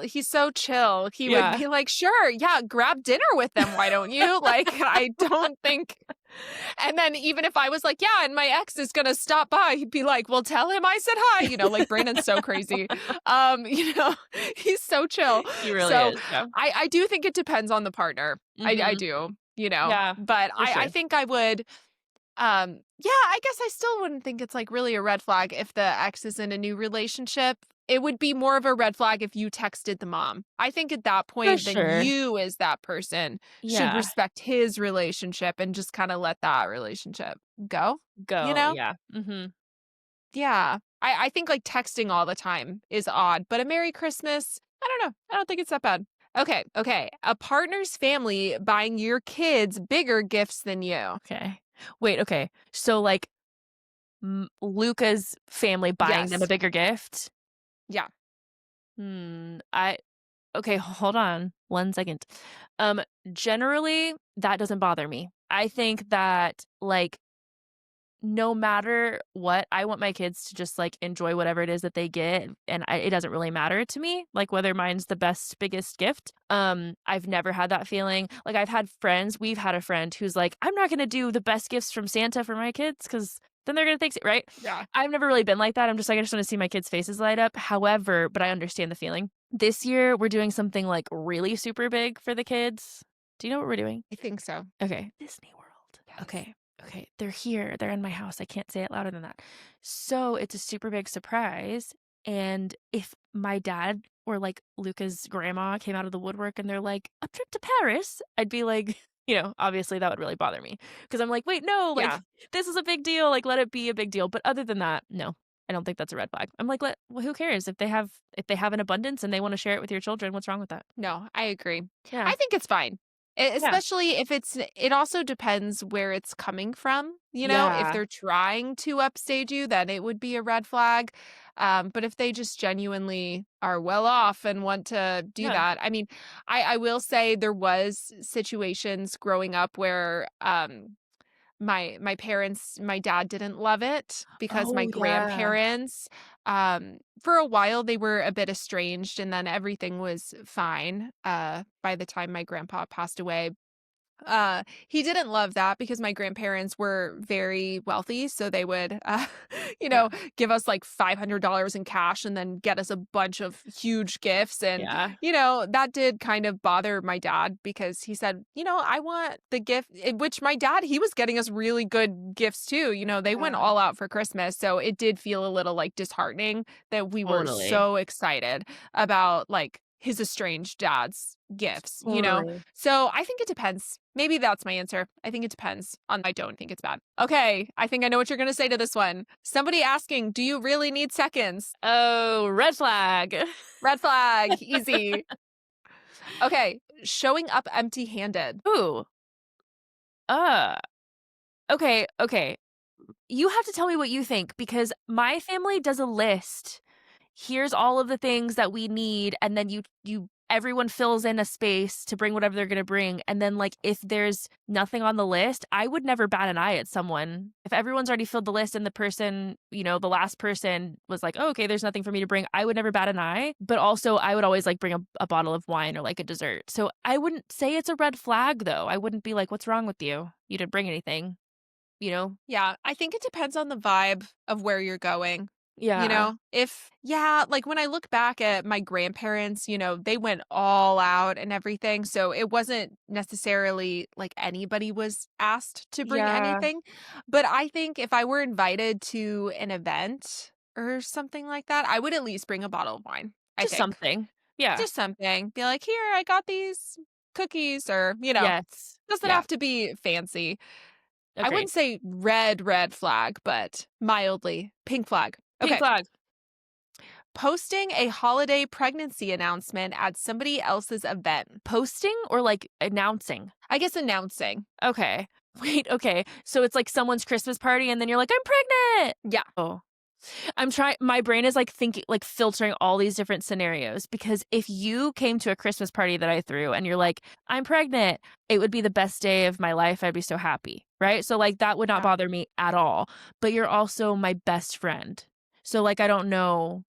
he's so chill. He would Yeah. be like, "Sure, yeah, grab dinner with them, why don't you?" Like, I don't think and then even if I was like, "Yeah, and my ex is gonna stop by," he'd be like, "Well, tell him I said hi." Like Brandon's so crazy. He's so chill. He really So is, yeah. I do think it depends on the partner. I Mhm. do, Yeah, but for I sure. think I would yeah, I guess I still wouldn't think it's like really a red flag if the ex is in a new relationship. It would be more of a red flag if you texted the mom. I think at that For point, then sure. you, as that person, should Yeah. respect his relationship and just kind of let that relationship go, you Go, know? yeah. Mhm. Yeah. I think, like, texting all the time is odd, but a Merry Christmas, I don't know. I don't think it's that bad. Okay, okay. A partner's family buying your kids bigger gifts than you. Okay. Wait, okay. So, like, Luca's family buying them a Yes. bigger gift? Yeah. I okay, hold on 1 second. Um, Generally, that doesn't bother me. I think that, like, no matter what, I want my kids to just, like, enjoy whatever it is that they get, and it doesn't really matter to me, like, whether mine's the best, biggest gift. I've never had that feeling. Like, we've had a friend who's like, "I'm not gonna do the best gifts from Santa for my kids because then they're gonna think" right? Yeah. I've never really been like that. I'm just like, I just wanna see my kids' faces light up. However, but I understand the feeling. This year, we're doing something, like, really super big for the kids. Do you know what we're doing? I think so. Okay. Disney World. Yes. Okay. Okay. They're here. They're in my house. I can't say it louder than that. So it's a super big surprise. And if my dad or like Luca's grandma came out of the woodwork and they're like, a trip to Paris, I'd be like, obviously that would really bother me because I'm like, wait, no, Yeah. like this is a big deal. Like, let it be a big deal. But other than that, no, I don't think that's a red flag. I'm like, well, who cares if they have an abundance and they want to share it with your children? What's wrong with that? No, I agree. Yeah. I think it's fine. Yeah. Especially if it also depends where it's coming from, if Yeah. they're trying to upstage you, then it would be a red flag. But if they just genuinely are well off and want to do Yeah. that, I mean, I will say there was situations growing up where my dad didn't love it because my Oh, yeah. grandparents, for a while, they were a bit estranged, and then everything was fine, by the time my grandpa passed away. He didn't love that because my grandparents were very wealthy, so they would, you Yeah. know, give us like $500 in cash and then get us a bunch of huge gifts. And, Yeah. that did kind of bother my dad because he said, I want the gift, which my dad, he was getting us really good gifts too. They went Yeah. all out for Christmas. So it did feel a little like disheartening that we were Totally. so excited about like his estranged dad's gifts. Totally. So I think it depends. Maybe that's my answer. I think it depends on I don't think it's bad. Okay, I think I know what you're going to say to this one. Somebody asking, "Do you really need seconds?" Oh, red flag. Red flag, easy. Okay, showing up empty-handed. Ooh. Uh, okay. You have to tell me what you think because my family does a list. Here's all of the things that we need, and then you everyone fills in a space to bring whatever they're gonna bring, and then, like, if there's nothing on the list, I would never bat an eye at someone. If everyone's already filled the list and the person, the last person was like, "Oh, okay, there's nothing for me to bring," I would never bat an eye, but also I would always, like, bring a bottle of wine or, like, a dessert. So I wouldn't say it's a red flag, though. I wouldn't be like, "What's wrong with you? You didn't bring anything," you know? Yeah, I think it depends on the vibe of where you're going. Yeah. Like when I look back at my grandparents, they went all out and everything. So it wasn't necessarily like anybody was asked to bring Yeah. anything. But I think if I were invited to an event or something like that, I would at least bring a bottle of wine, I Just think. something. Yeah. Just something. Be like, here, I got these cookies, or, Yes. doesn't Yeah. have to be fancy. I Agreed. wouldn't say red flag, but mildly pink flag. Pink Okay. flag. Posting a holiday pregnancy announcement at somebody else's event. Posting or, like, announcing? I guess announcing. Okay. Wait, okay. So it's like someone's Christmas party and then you're like, "I'm pregnant!" Yeah. Oh. My brain is, like, thinking like, filtering all these different scenarios because if you came to a Christmas party that I threw and you're like, "I'm pregnant," it would be the best day of my life, I'd be so happy, right? So, like, that would not Yeah. bother me at all, but you're also my best friend. So, like, I don't know.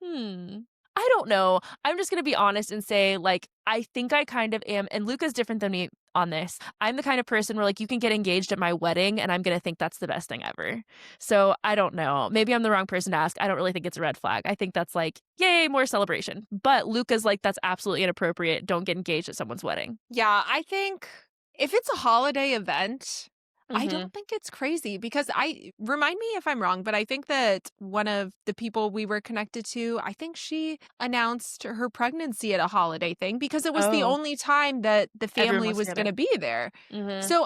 Hmm. I don't know. I'm just gonna be honest and say, like, I think I kind of am, and Luca's different than me on this. I'm the kind of person where, like, you can get engaged at my wedding, and I'm gonna think that's the best thing ever. So, I don't know. Maybe I'm the wrong person to ask. I don't really think it's a red flag. I think that's like, yay, more celebration. But Luca's like, that's absolutely inappropriate. Don't get engaged at someone's wedding. Yeah. I think if it's a holiday event, I Mhm. don't think it's crazy because I remind me if I'm wrong, but I think that one of the people we were connected to, I think she announced her pregnancy at a holiday thing because it was the Oh, only time that the everyone family was was going together. to be there. Mhm. So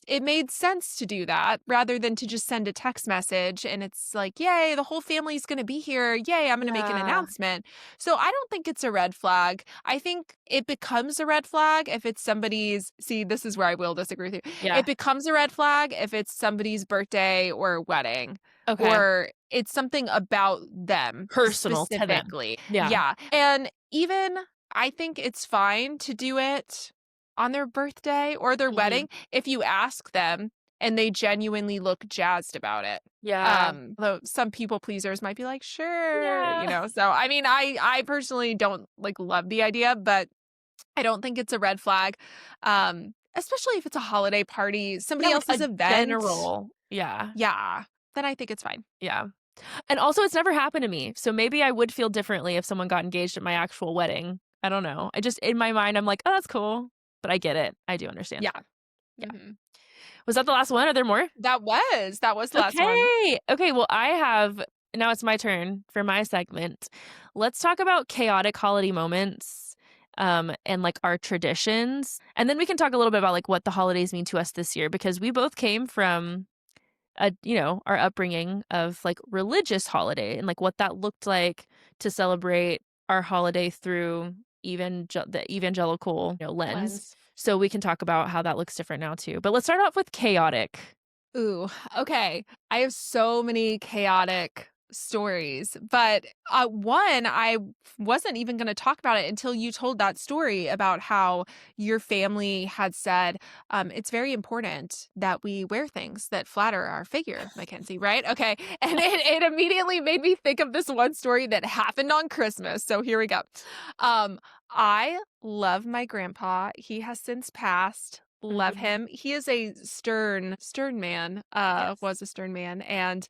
it made sense to do that rather than to just send a text message and it's like, "Yay, the whole family's going to be here. Yay, I'm going to make an Yeah. announcement." So I don't think it's a red flag. I think it becomes a red flag if it's somebody's see, this is where I will disagree with you. Yeah. It becomes a red flag if it's somebody's birthday or wedding, Okay. or it's something about them Personal to them. specifically. Yeah. Yeah, and even I think it's fine to do it on their birthday or their Mhm. wedding if you ask them and they genuinely look jazzed about it. Yeah. Though some people pleasers might be like, "Sure," Yeah. so, I mean, I personally don't, like, love the idea, but I don't think it's a red flag, especially if it's a holiday party, Yeah, somebody like else's a event. general. Yeah. Yeah, then I think it's fine. Yeah. And also it's never happened to me, so maybe I would feel differently if someone got engaged at my actual wedding. I don't know. I just in my mind, I'm like, "Oh, that's cool." But I get it. I do understand. Yeah. Yeah. Mhm. Was that the last one? Are there more? That was the last one. Okay. Okay, well, I have now it's my turn for my segment. Let's talk about chaotic holiday moments, and, like, our traditions, and then we can talk a little bit about, like, what the holidays mean to us this year because we both came from our upbringing of, like, religious holiday and, like, what that looked like to celebrate our holiday through the evangelical, lens. Lens. So we can talk about how that looks different now too. But let's start off with chaotic. Ooh, okay. I have so many chaotic stories, but one, I wasn't even going to talk about it until you told that story about how your family had said, it's very important that we wear things that flatter our figure, Mackenzie, right? Okay. And it immediately made me think of this one story that happened on Christmas. So here we go. I love my grandpa. He has since passed. Love Mhm. him. He is a stern man, Yes. was a stern man, and,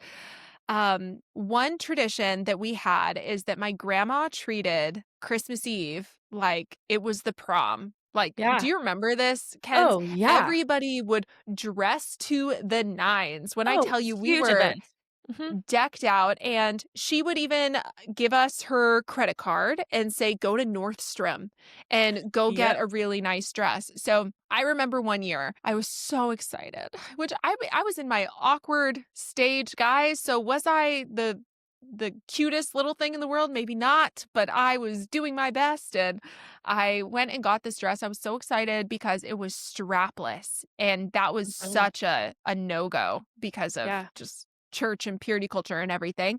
one tradition that we had is that my grandma treated Christmas Eve like it was the prom. Like, do Yeah. you remember this, Kens? Oh, yeah. Everybody would dress to the nines. When I Oh, tell you we huge were event. Mhm. decked out, and she would even give us her credit card and say, "Go to Nordstrom and go get Yep. a really nice dress." So, I remember one year, I was so excited, which I was in my awkward stage, guys, so was I the cutest little thing in the world? Maybe not, but I was doing my best, and I went and got this dress. I was so excited because it was strapless, and that was Mhm. such a no-go because of Yeah. just church and purity culture and everything.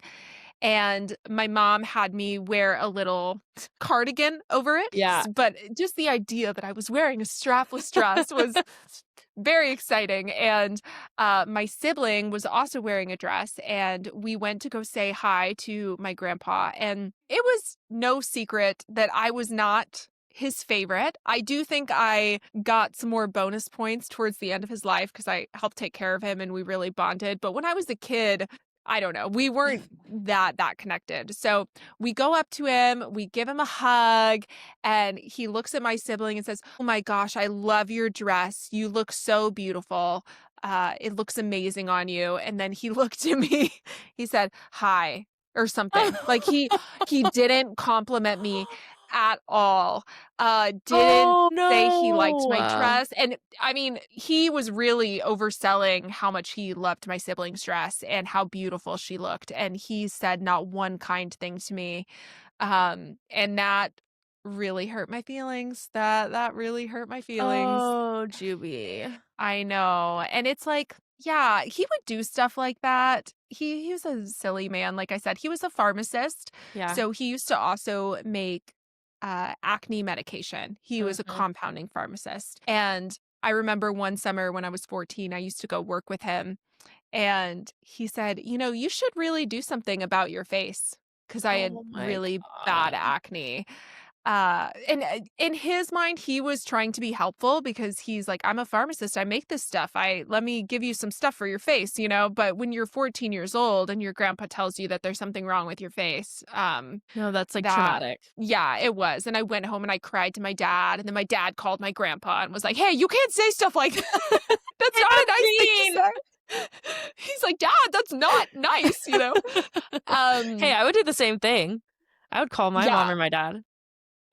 And my mom had me wear a little cardigan over it, Yeah. but just the idea that I was wearing a strapless dress was very exciting. And my sibling was also wearing a dress, and we went to go say hi to my grandpa. And it was no secret that I was not his favorite. I do think I got some more bonus points towards the end of his life because I helped take care of him and we really bonded. But when I was a kid, I don't know. We weren't that connected. So we go up to him, we give him a hug, and he looks at my sibling and says, "Oh my gosh, I love your dress. You look so beautiful. It looks amazing on you." And then he looked at me. He said, "Hi," or something. Like he didn't compliment me at all. Didn't Oh, say he liked no. my dress. And I mean, he was really overselling how much he loved my sibling's dress and how beautiful she looked. And he said not one kind thing to me. And that really hurt my feelings. That really hurt my feelings. Oh, Juby. I know. And it's like, yeah, he would do stuff like that. He was a silly man. Like I said, he was a pharmacist. Yeah. So he used to also make acne medication. He was a Mhm. compounding pharmacist. And I remember one summer when I was 14, I used to go work with him. And he said, you should really do something about your face because I had Oh my really bad god. acne. And in his mind, he was trying to be helpful because he's like, I'm a pharmacist. I make this stuff. Let me give you some stuff for your face, you know. But when you're 14 years old and your grandpa tells you that there's something wrong with your face, No, that's like that traumatic. yeah, it was. And I went home and I cried to my dad, and then my dad called my grandpa and was like, "Hey, you can't say stuff like that. That's not a That's nice thing to mean. say." He's like, "Dad, that's not nice," you know. Hey, Um, I would do the same thing. I would call my mom yeah. or my dad.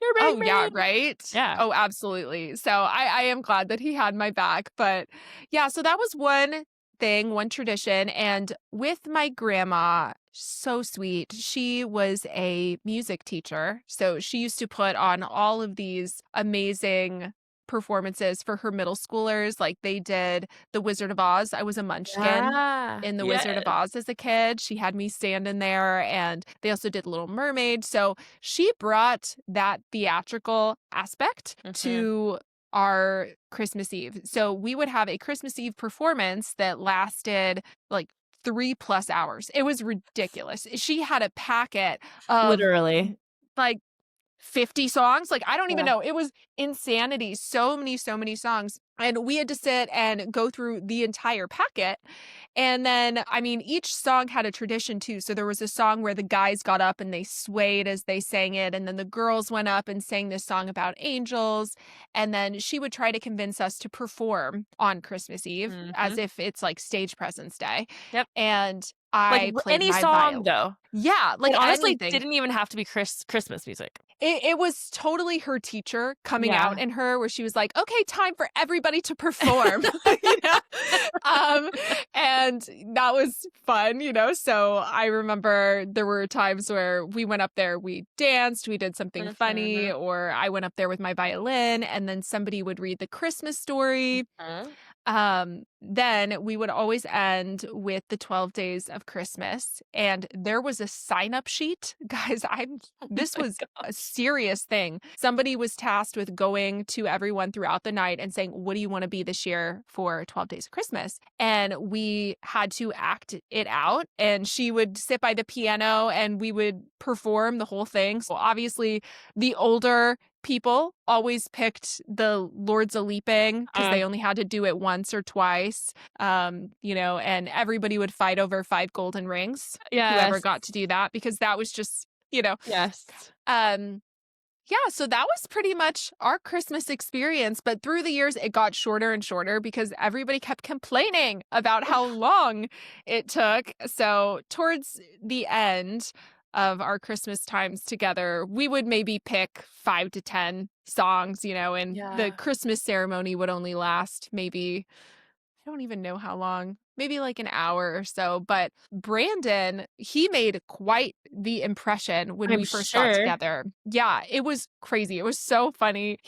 You're being Oh, yeah, mean. right? Yeah. Oh, absolutely. So I am glad that he had my back, but yeah, so that was one thing, one tradition, and with my grandma, so sweet. She was a music teacher, so she used to put on all of these amazing performances for her middle schoolers, like, they did The Wizard of Oz. I was a munchkin Yeah. in The Wizard of Yes. Oz as a kid. She had me stand in there, and they also did Little Mermaid, so she brought that theatrical aspect Mhm. to our Christmas Eve. So we would have a Christmas Eve performance that lasted like 3+ hours. It was ridiculous. She had a packet of Literally. like 50 songs. Like, I don't even Yeah. know. It was insanity. So many songs. And we had to sit and go through the entire packet. And then, I mean, each song had a tradition too. So there was a song where the guys got up and they swayed as they sang it. And then the girls went up and sang this song about angels. And then she would try to convince us to perform on Christmas Eve as Mhm. if it's like stage presence day. Yep. And Like, I played any my song, violin. though. Yeah, like It honestly anything. didn't even have to be Christmas music. It was totally her teacher coming out Yeah. in her where she was like, "Okay, time for everybody to perform." You know? Um, and that was fun, you know? So I remember there were times where we went up there, we danced, we did something funny, Mhm. or I went up there with my violin, and then somebody would read the Christmas story. Mhm. Then we would always end with the 12 days of Christmas, and there was a sign-up sheet. Guys, Oh this my was a gosh. serious thing. Somebody was tasked with going to everyone throughout the night and saying, "What do you want to be this year for 12 days of Christmas?" And we had to act it out, and she would sit by the piano and we would perform the whole thing. So obviously, the older people always picked the Lords a Leaping because Uh, they only had to do it once or twice. You know, and everybody would fight over 5 golden rings, whoever yes. got to do that, because that was just, you know, Yes. um, yeah, so that was pretty much our Christmas experience, but through the years, it got shorter and shorter because everybody kept complaining about how long it took. So towards the end of our Christmas times together, we would maybe pick 5 to 10 songs, you know, and the Yeah. Christmas ceremony would only last maybe I don't even know how long, maybe like an hour or so. But Brandon, he made quite the impression when I'm we first got sure. together. Yeah, it was crazy. It was so funny.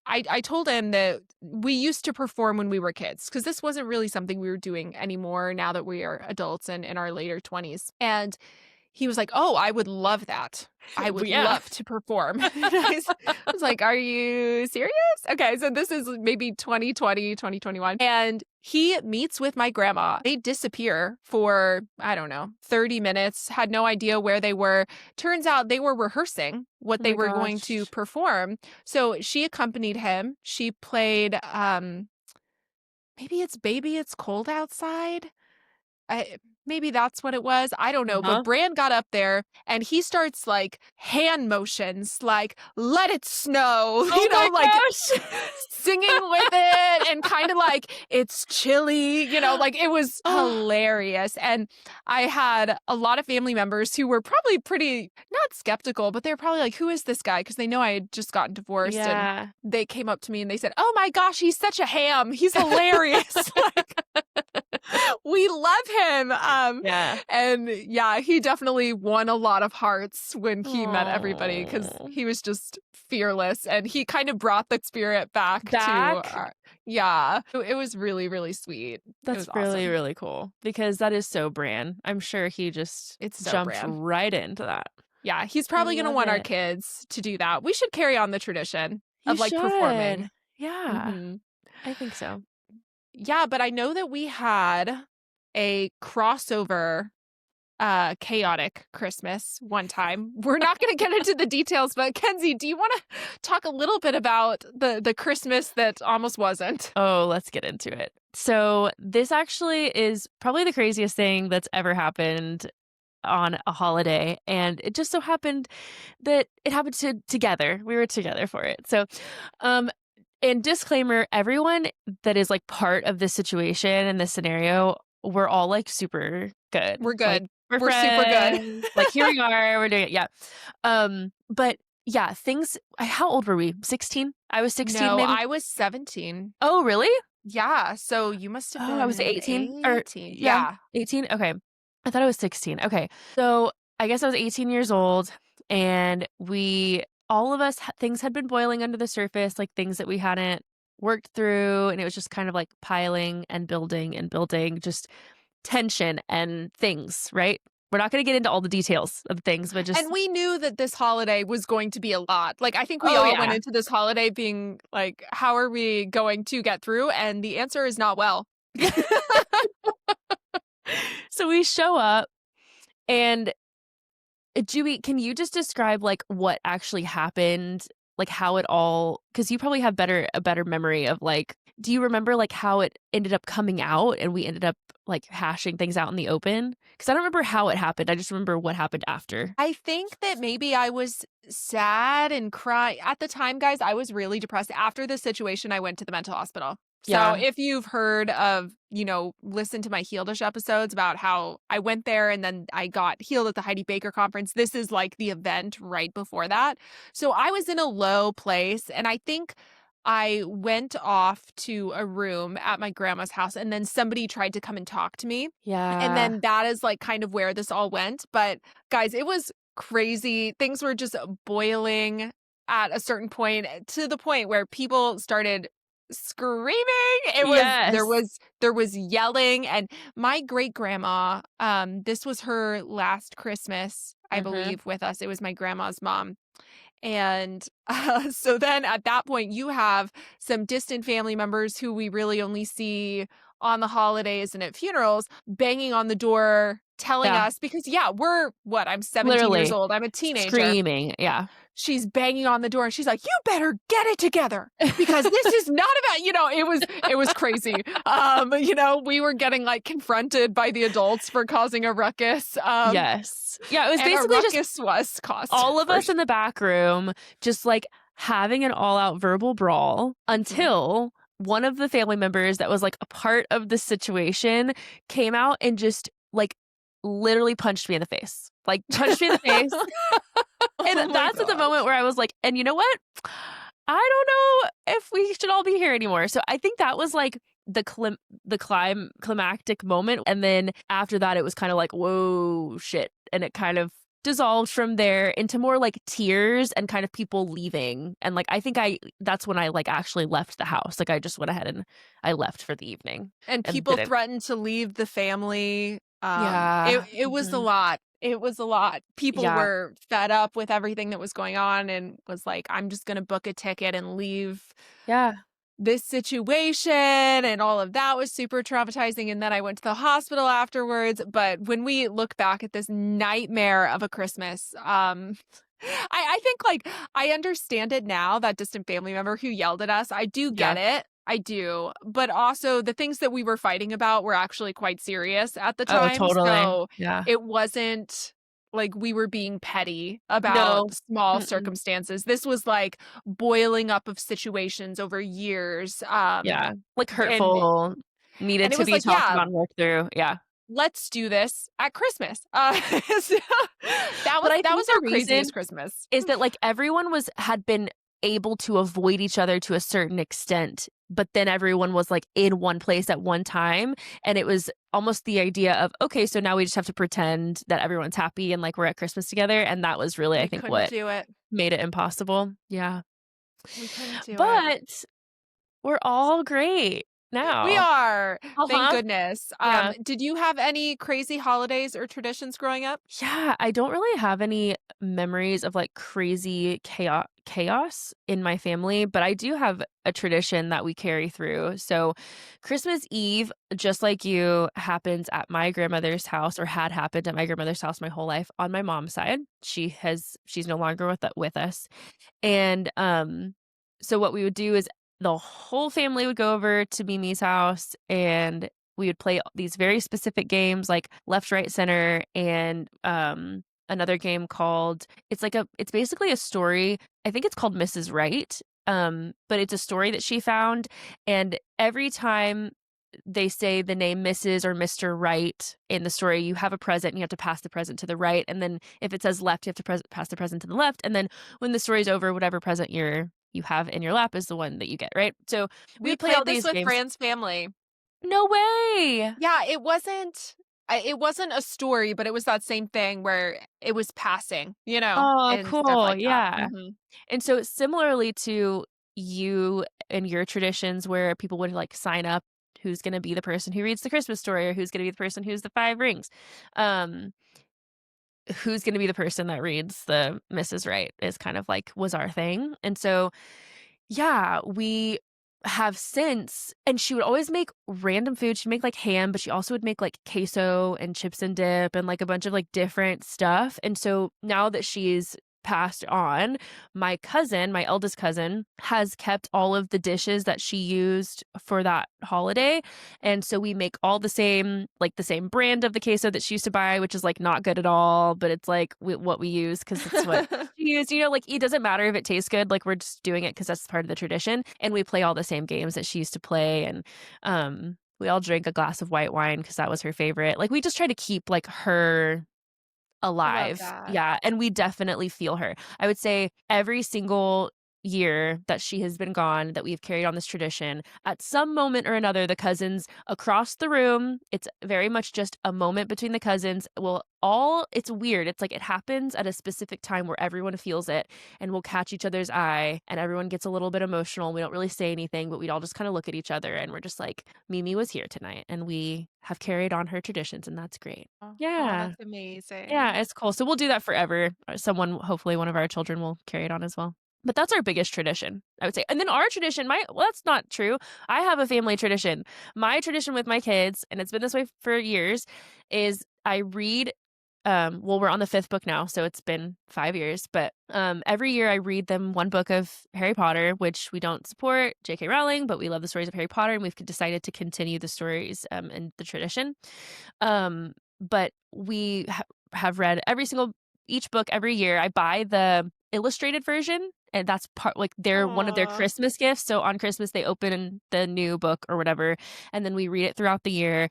I told him that we used to perform when we were kids because this wasn't really something we were doing anymore now that we are adults and in our later 20s. And he was like, "Oh, I would love that. I But would yeah. love to perform." And I was like, "Are you serious?" Okay, so this is maybe 2020, 2021, and he meets with my grandma. They disappear for, I don't know, 30 minutes, had no idea where they were. Turns out they were rehearsing what Oh they my were going to gosh. perform. So she accompanied him. She played, maybe it's Baby It's Cold Outside. Maybe that's what it was. I don't know. But Uh-huh. Bran got up there and he starts like hand motions, like "Let it snow," Oh you my know, like gosh. singing with it and kind of like "It's chilly," you know, like it was Oh, hilarious. And I had a lot of family members who were probably pretty not skeptical, but they were probably like, "Who is this guy?" Because they know I had just gotten divorced and yeah. they came up to me and they said, "Oh my gosh, he's such a ham. He's hilarious." Like, we love him. Yeah. And yeah, he definitely won a lot of hearts when he met everybody because Oh. he was just fearless and he kind of brought the spirit back to Back? yeah. It was really, really sweet. It That's was really, awesome. really cool because that is so Bran. I'm sure he just It's so jumped Bran. right into that. Yeah, he's I probably gonna love want our it. kids to do that. We should carry on the tradition You of like performing. should. Yeah, hmm I think so. Yeah, but I know that we had a crossover chaotic Christmas one time. We're not going to get into the details, but Kenzie, do you want to talk a little bit about the Christmas that almost wasn't? Oh, let's get into it. So, this actually is probably the craziest thing that's ever happened on a holiday, and it just so happened that it happened together. We were together for it. So, um and disclaimer, everyone that is like part of this situation and this scenario, we're all like super good. We're Like good. we're We're super good. friends. Like here we are, we're doing it. Yeah. But yeah, things how old were we? 16? I was 16 No, maybe. I was 17. Oh, really? Yeah, so you must have Oh, I was been 18 or 18. yeah, Yeah. 18. Okay. I thought I was 16. Okay. So, I guess I was 18 years old and all of us things had been boiling under the surface, like things that we hadn't worked through, and it was just kind of like piling and building, just tension and things, right? We're not going to get into all the details of things, but just And we knew that this holiday was going to be a lot. Like, I think we oh all went yeah. into this holiday being like, how are we going to get through? And the answer is not well. So we show up and Julie, can you just describe like what actually happened? Like how it all because you probably have a better memory of like do you remember like how it ended up coming out and we ended up like hashing things out in the open? Because I don't remember how it happened. I just remember what happened after. I think that maybe I was sad and cry at the time, guys. I was really depressed. After the situation, I went to the mental hospital. So Yeah. if you've heard of, listen to my Healedish episodes about how I went there and then I got healed at the Heidi Baker conference, this is like the event right before that. So I was in a low place and I think I went off to a room at my grandma's house and then somebody tried to come and talk to me. And Yeah. then that is like kind of where this all went. But guys, it was crazy. Things were just boiling at a certain point to the point where people started screaming. It was there Yes. was there was yelling and my great grandma, this was her last Christmas, I Mhm. believe, with us. It was my grandma's mom. And so then at that point, you have some distant family members who we really only see on the holidays and at funerals banging on the door, telling Yeah. us, because, yeah, I'm 17 years Literally old. I'm a teenager. screaming. Yeah. She's banging on the door and she's like, "You better get it together because this is not about," it was crazy. We were getting like confronted by the adults for causing a ruckus. Yes. Yeah, it was And a basically just ruckus was caused all of for us in the back room just like having an all out verbal brawl sure. until one of the family members that was like a part of the situation came out and just like literally punched me in the face. Like punched me in the face. Oh And my that's at the moment gosh. where I was like, and you know what? I don't know if we should all be here anymore. So I think that was like the climactic moment. And then after that, it was kind of like, whoa, shit. And it kind of dissolved from there into more like tears and kind of people leaving. And like, I think that's when I like actually left the house. Like I just went ahead and I left for the evening And and people didn't. threatened to leave the family. It Yeah. it was a Mhm. lot. It was a lot. People Yeah. were fed up with everything that was going on and was like, "I'm just gonna book a ticket and leave Yeah. this situation," and all of that was super traumatizing, and then I went to the hospital afterwards, but when we look back at this nightmare of a Christmas, I think, like, I understand it now, that distant family member who yelled at us. I do Yeah. get it. I do, but also the things that we were fighting about were actually quite serious at the Oh, time, totally. so Yeah. it wasn't like we were being petty about No. small Mm-mm. circumstances. This was like boiling up of situations over years, Yeah, like and hurtful, needed it to was be like, talked "Yeah, about and worked through, yeah. let's do this at Christmas." So that But was I that think was the our reason craziest Christmas. is that, like, everyone had been able to avoid each other to a certain extent, but then everyone was, like, in one place at one time, and it was almost the idea of, "Okay, so now we just have to pretend that everyone's happy and, like, we're at Christmas together," and that was really, I We think, couldn't what do it. made it impossible. Yeah. We couldn't do it. But we're all great. We now. are. Thank Uh-huh. goodness. Yeah. Did you have any crazy holidays or traditions growing up? Yeah, I don't really have any memories of, like, crazy chaos in my family, but I do have a tradition that we carry through. So, Christmas Eve, just like you, happens at my grandmother's house or had happened at my grandmother's house my whole life on my mom's side. She's no longer with us. And, so what we would do is the whole family would go over to Mimi's house, and we would play these very specific games like left, right, center, and, another game called it's basically a story. I think it's called Mrs. Right, but it's a story that she found, and every time they say the name Mrs. or Mr. Right in the story, you have a present, and you have to pass the present to the right, and then if it says left, you have to pass the present to the left, and then when the story's over, whatever present you have in your lap is the one that you get, right? So, we We would play all played this these with games. Fran's family. No way! Yeah, it wasn't a story, but it was that same thing where it was passing, Oh, and stuff cool, like that. yeah. Mhm. And so similarly to you and your traditions where people would, like, sign up who's gonna be the person who reads the Christmas story or who's gonna be the person who's the 5 rings, um, who's gonna be the person that reads the Mrs. Right is kind of like was our thing, and so, yeah, we have since and she would always make random food. She'd make, like, ham, but she also would make, like, queso and chips and dip and, like, a bunch of, like, different stuff, and so now that she's passed on, my eldest cousin, has kept all of the dishes that she used for that holiday, and so we make all the same brand of the queso that she used to buy, which is, like, not good at all, but it's, like, what we use because it's what she used, like, it doesn't matter if it tastes good, like, we're just doing it because that's part of the tradition, and we play all the same games that she used to play, and, we all drink a glass of white wine because that was her favorite. Like, we just try to keep, like, her I love alive. that. Yeah, and we definitely feel her. I would say every single year that she has been gone, that we've carried on this tradition, at some moment or another, the cousins across the room, it's very much just a moment between the cousins, will all it's weird. It's like it happens at a specific time where everyone feels it, and we'll catch each other's eye, and everyone gets a little bit emotional. We don't really say anything, but we'd all just kinda look at each other, and we're just like, "Mimi was here tonight, and we have carried on her traditions, and that's great." Oh, Yeah. that's Yeah, amazing. it's cool. So we'll do that forever. Someone hopefully one of our children will carry it on as well. But that's our biggest tradition, I would say. And then our tradition, my well, that's not true. I have a family tradition. My tradition with my kids, and it's been this way for years, is I read well, we're on the 5th book now, so it's been 5 years, but, every year I read them 1 book of Harry Potter, which we don't support J.K. Rowling, but we love the stories of Harry Potter, and we've decided to continue the stories, and the tradition. But we have read each book every year. I buy the illustrated version, and that's part like, they're one of their Aw. Christmas gifts, so on Christmas, they open the new book or whatever, and then we read it throughout the year,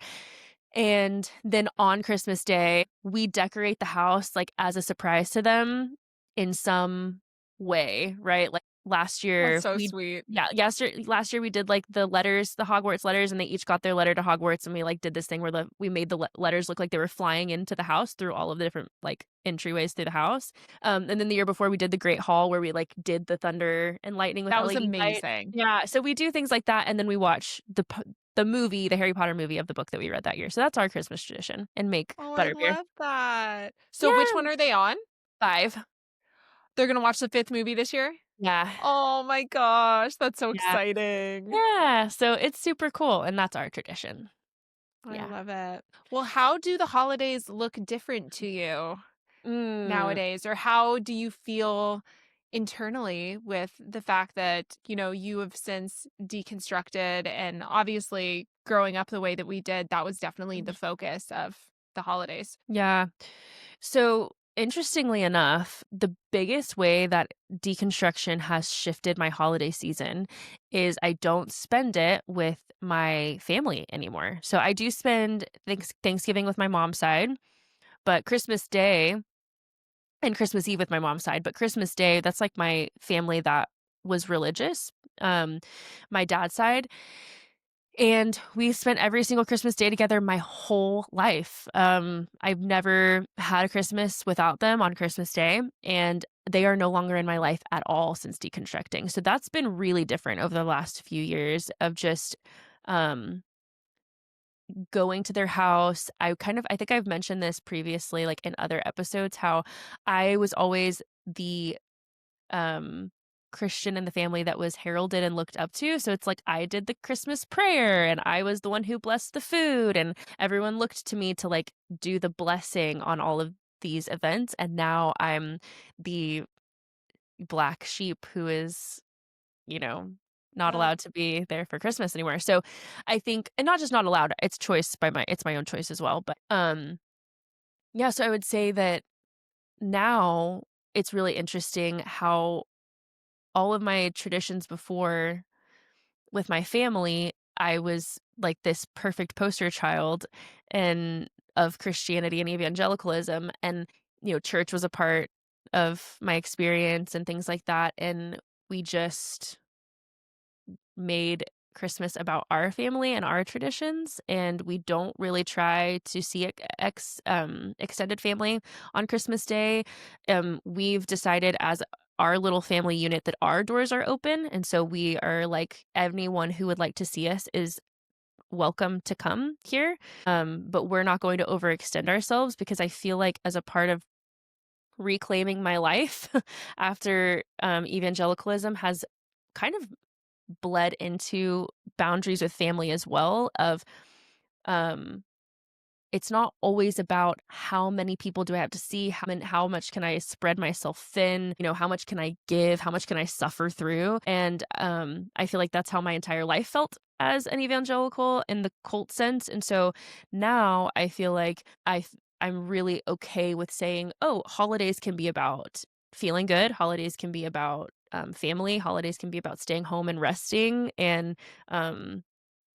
and then on Christmas Day, we decorate the house, like, as a surprise to them in some way, right? Like, last That's year, so sweet. last year we did, like, the Hogwarts letters, and they each got their letter to Hogwarts, and we, like, did this thing where we made the letters look like they were flying into the house through all of the different, like, entryways through the house. And then the year before, we did the Great Hall where we, like, did the thunder and lightning with That was LED lights. amazing. Yeah, so we do things like that, and then we watch the movie, the Harry Potter movie of the book that we read that year. So that's our Christmas tradition and make Oh, I butterbeer. love that. So which Yeah. one are they on? 5. They're gonna watch the 5th movie this year? Yeah. Oh my gosh, that's so Yeah. exciting. Yeah. So it's super cool, and that's our tradition. I Yeah. love it. Well, how do the holidays look different to you Mm. nowadays? Or how do you feel internally with the fact that, you have since deconstructed and obviously growing up the way that we did, that was definitely the focus of the holidays. Yeah. So, interestingly enough, the biggest way that deconstruction has shifted my holiday season is I don't spend it with my family anymore. So, I do spend Thanksgiving with my mom's side, but Christmas Day and Christmas Eve with my mom's side, but Christmas Day, that's like my family that was religious, um, my dad's side, and we spent every single Christmas day together my whole life. I've never had a Christmas without them on Christmas Day, and they are no longer in my life at all since deconstructing. So that's been really different over the last few years of just um, going to their house. I think I've mentioned this previously, like, in other episodes, how I was always the, um, Christian in the family that was heralded and looked up to, so it's like I did the Christmas prayer, and I was the one who blessed the food, and everyone looked to me to, like, do the blessing on all of these events, and now I'm the black sheep who is, you know, not Yeah. allowed to be there for Christmas anymore. So I think, and not just not allowed, it's my own choice as well. But yeah, so I would say that now it's really interesting how all of my traditions before with my family, I was like this perfect poster child and of Christianity and evangelicalism, and church was a part of my experience and things like that, and we just made Christmas about our family and our traditions, and we don't really try to see extended family on Christmas Day. We've decided as our little family unit that our doors are open, and so we are like anyone who would like to see us is welcome to come here. But we're not going to overextend ourselves because I feel like as a part of reclaiming my life after evangelicalism has kind of bled into boundaries with family as well of um it's not always about how many people do I have to see, how much can I spread myself thin, how much can I give, how much can I suffer through, and I feel like that's how my entire life felt as an evangelical in the cult sense, and so now I feel like I'm really okay with saying, oh, holidays can be about feeling good, holidays can be about family, holidays can be about staying home and resting, and um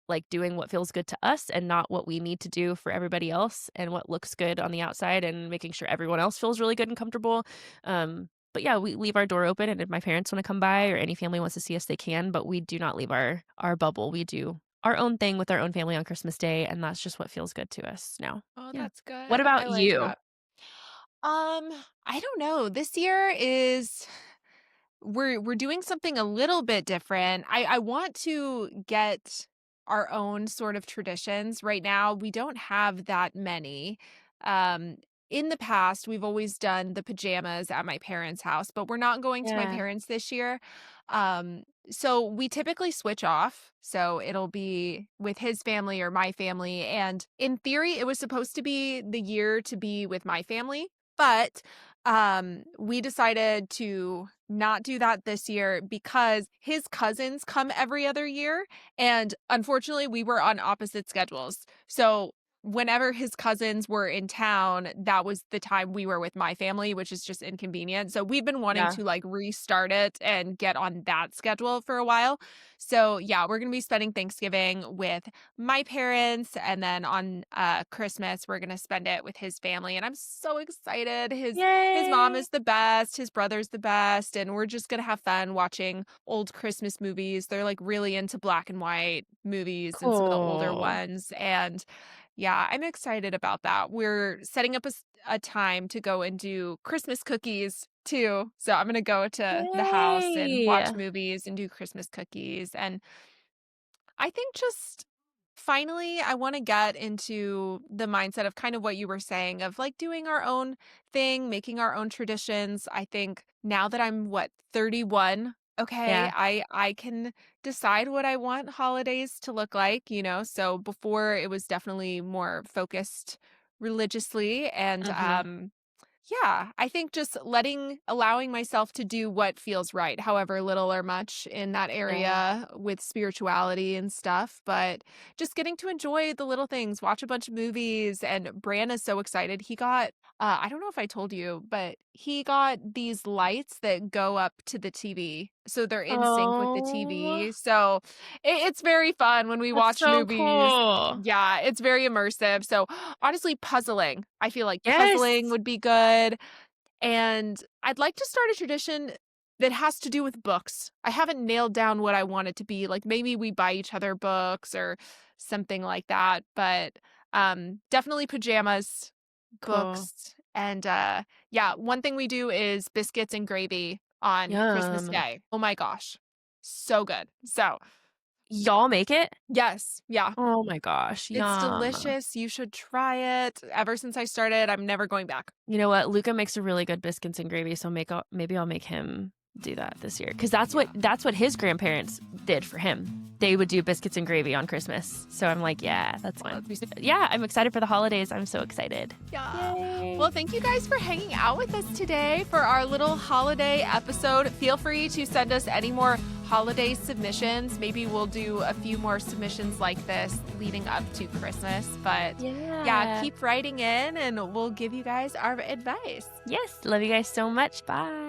like doing what feels good to us and not what we need to do for everybody else and what looks good on the outside and making sure everyone else feels really good and comfortable. But yeah, we leave our door open, and if my parents want to come by or any family wants to see us, they can, but we do not leave our bubble. We do our own thing with our own family on Christmas Day, and that's just what feels good to us now. Oh, Yeah. that's What good. I about like you? that. Um, I don't know. This year is we're doing something a little bit different. I want to get our own sort of traditions. Right now, we don't have that many. Um, in the past, we've always done the pajamas at my parents' house, but we're not going to my Yeah. parents this year. So we typically switch off. So it'll be with his family or my family. And in theory, it was supposed to be the year to be with my family, but we decided to not do that this year because his cousins come every other year, and unfortunately we were on opposite schedules. So whenever his cousins were in town, that was the time we were with my family, which is just inconvenient. So we've been wanting Yeah. to like restart it and get on that schedule for a while. So yeah, we're going to be spending Thanksgiving with my parents, and then on Christmas we're going to spend it with his family, and I'm so excited. His mom Yay. is the best, his brother's the best, and we're just going to have fun watching old Christmas movies. They're like really into black and white movies and some of the older Cool. ones, and yeah, I'm excited about that. We're setting up a time to go and do Christmas cookies too. So I'm going to go to the house and watch Yay. movies and do Christmas cookies, and I think just finally, I want to get into the mindset of kind of what you were saying of like doing our own thing, making our own traditions. I think now that I'm 31, okay, Yeah. I can decide what I want holidays to look like, you know. So before it was definitely more focused religiously, and Mhm. yeah, I think just allowing myself to do what feels right, however little or much in that Yeah. area with spirituality and stuff, but just getting to enjoy the little things, watch a bunch of movies, and Bran is so excited. He got I don't know if I told you, but he got these lights that go up to the TV, so they're in sync with the Oh, TV. So it's very fun when we that's watch so movies. cool. Yeah, it's very immersive. So honestly, puzzling. I feel like puzzling Yes. would be good, and I'd like to start a tradition that has to do with books. I haven't nailed down what I want it to be, like, maybe we buy each other books or something like that, but, definitely pajamas, Cool. books, and, yeah, one thing we do is biscuits and gravy on Christmas Yum. Day. Oh my gosh, so good. So Y'all make it? Yes. Yeah. Oh my gosh. It's Yum. delicious. You should try it. Ever since I started, I'm never going back. You know what? Luca makes a really good biscuits and gravy, so maybe I'll make him do that this year, because that's what his grandparents did for him. They would do biscuits and gravy on Christmas. So I'm like, yeah, that's fun. Yeah, I'm excited for the holidays. I'm so excited. Yeah. Yay. Well, thank you guys for hanging out with us today for our little holiday episode. Feel free to send us any more holiday submissions. Maybe we'll do a few more submissions like this leading up to Christmas. But yeah, keep writing in and we'll give you guys our advice. Yes. Love you guys so much. Bye.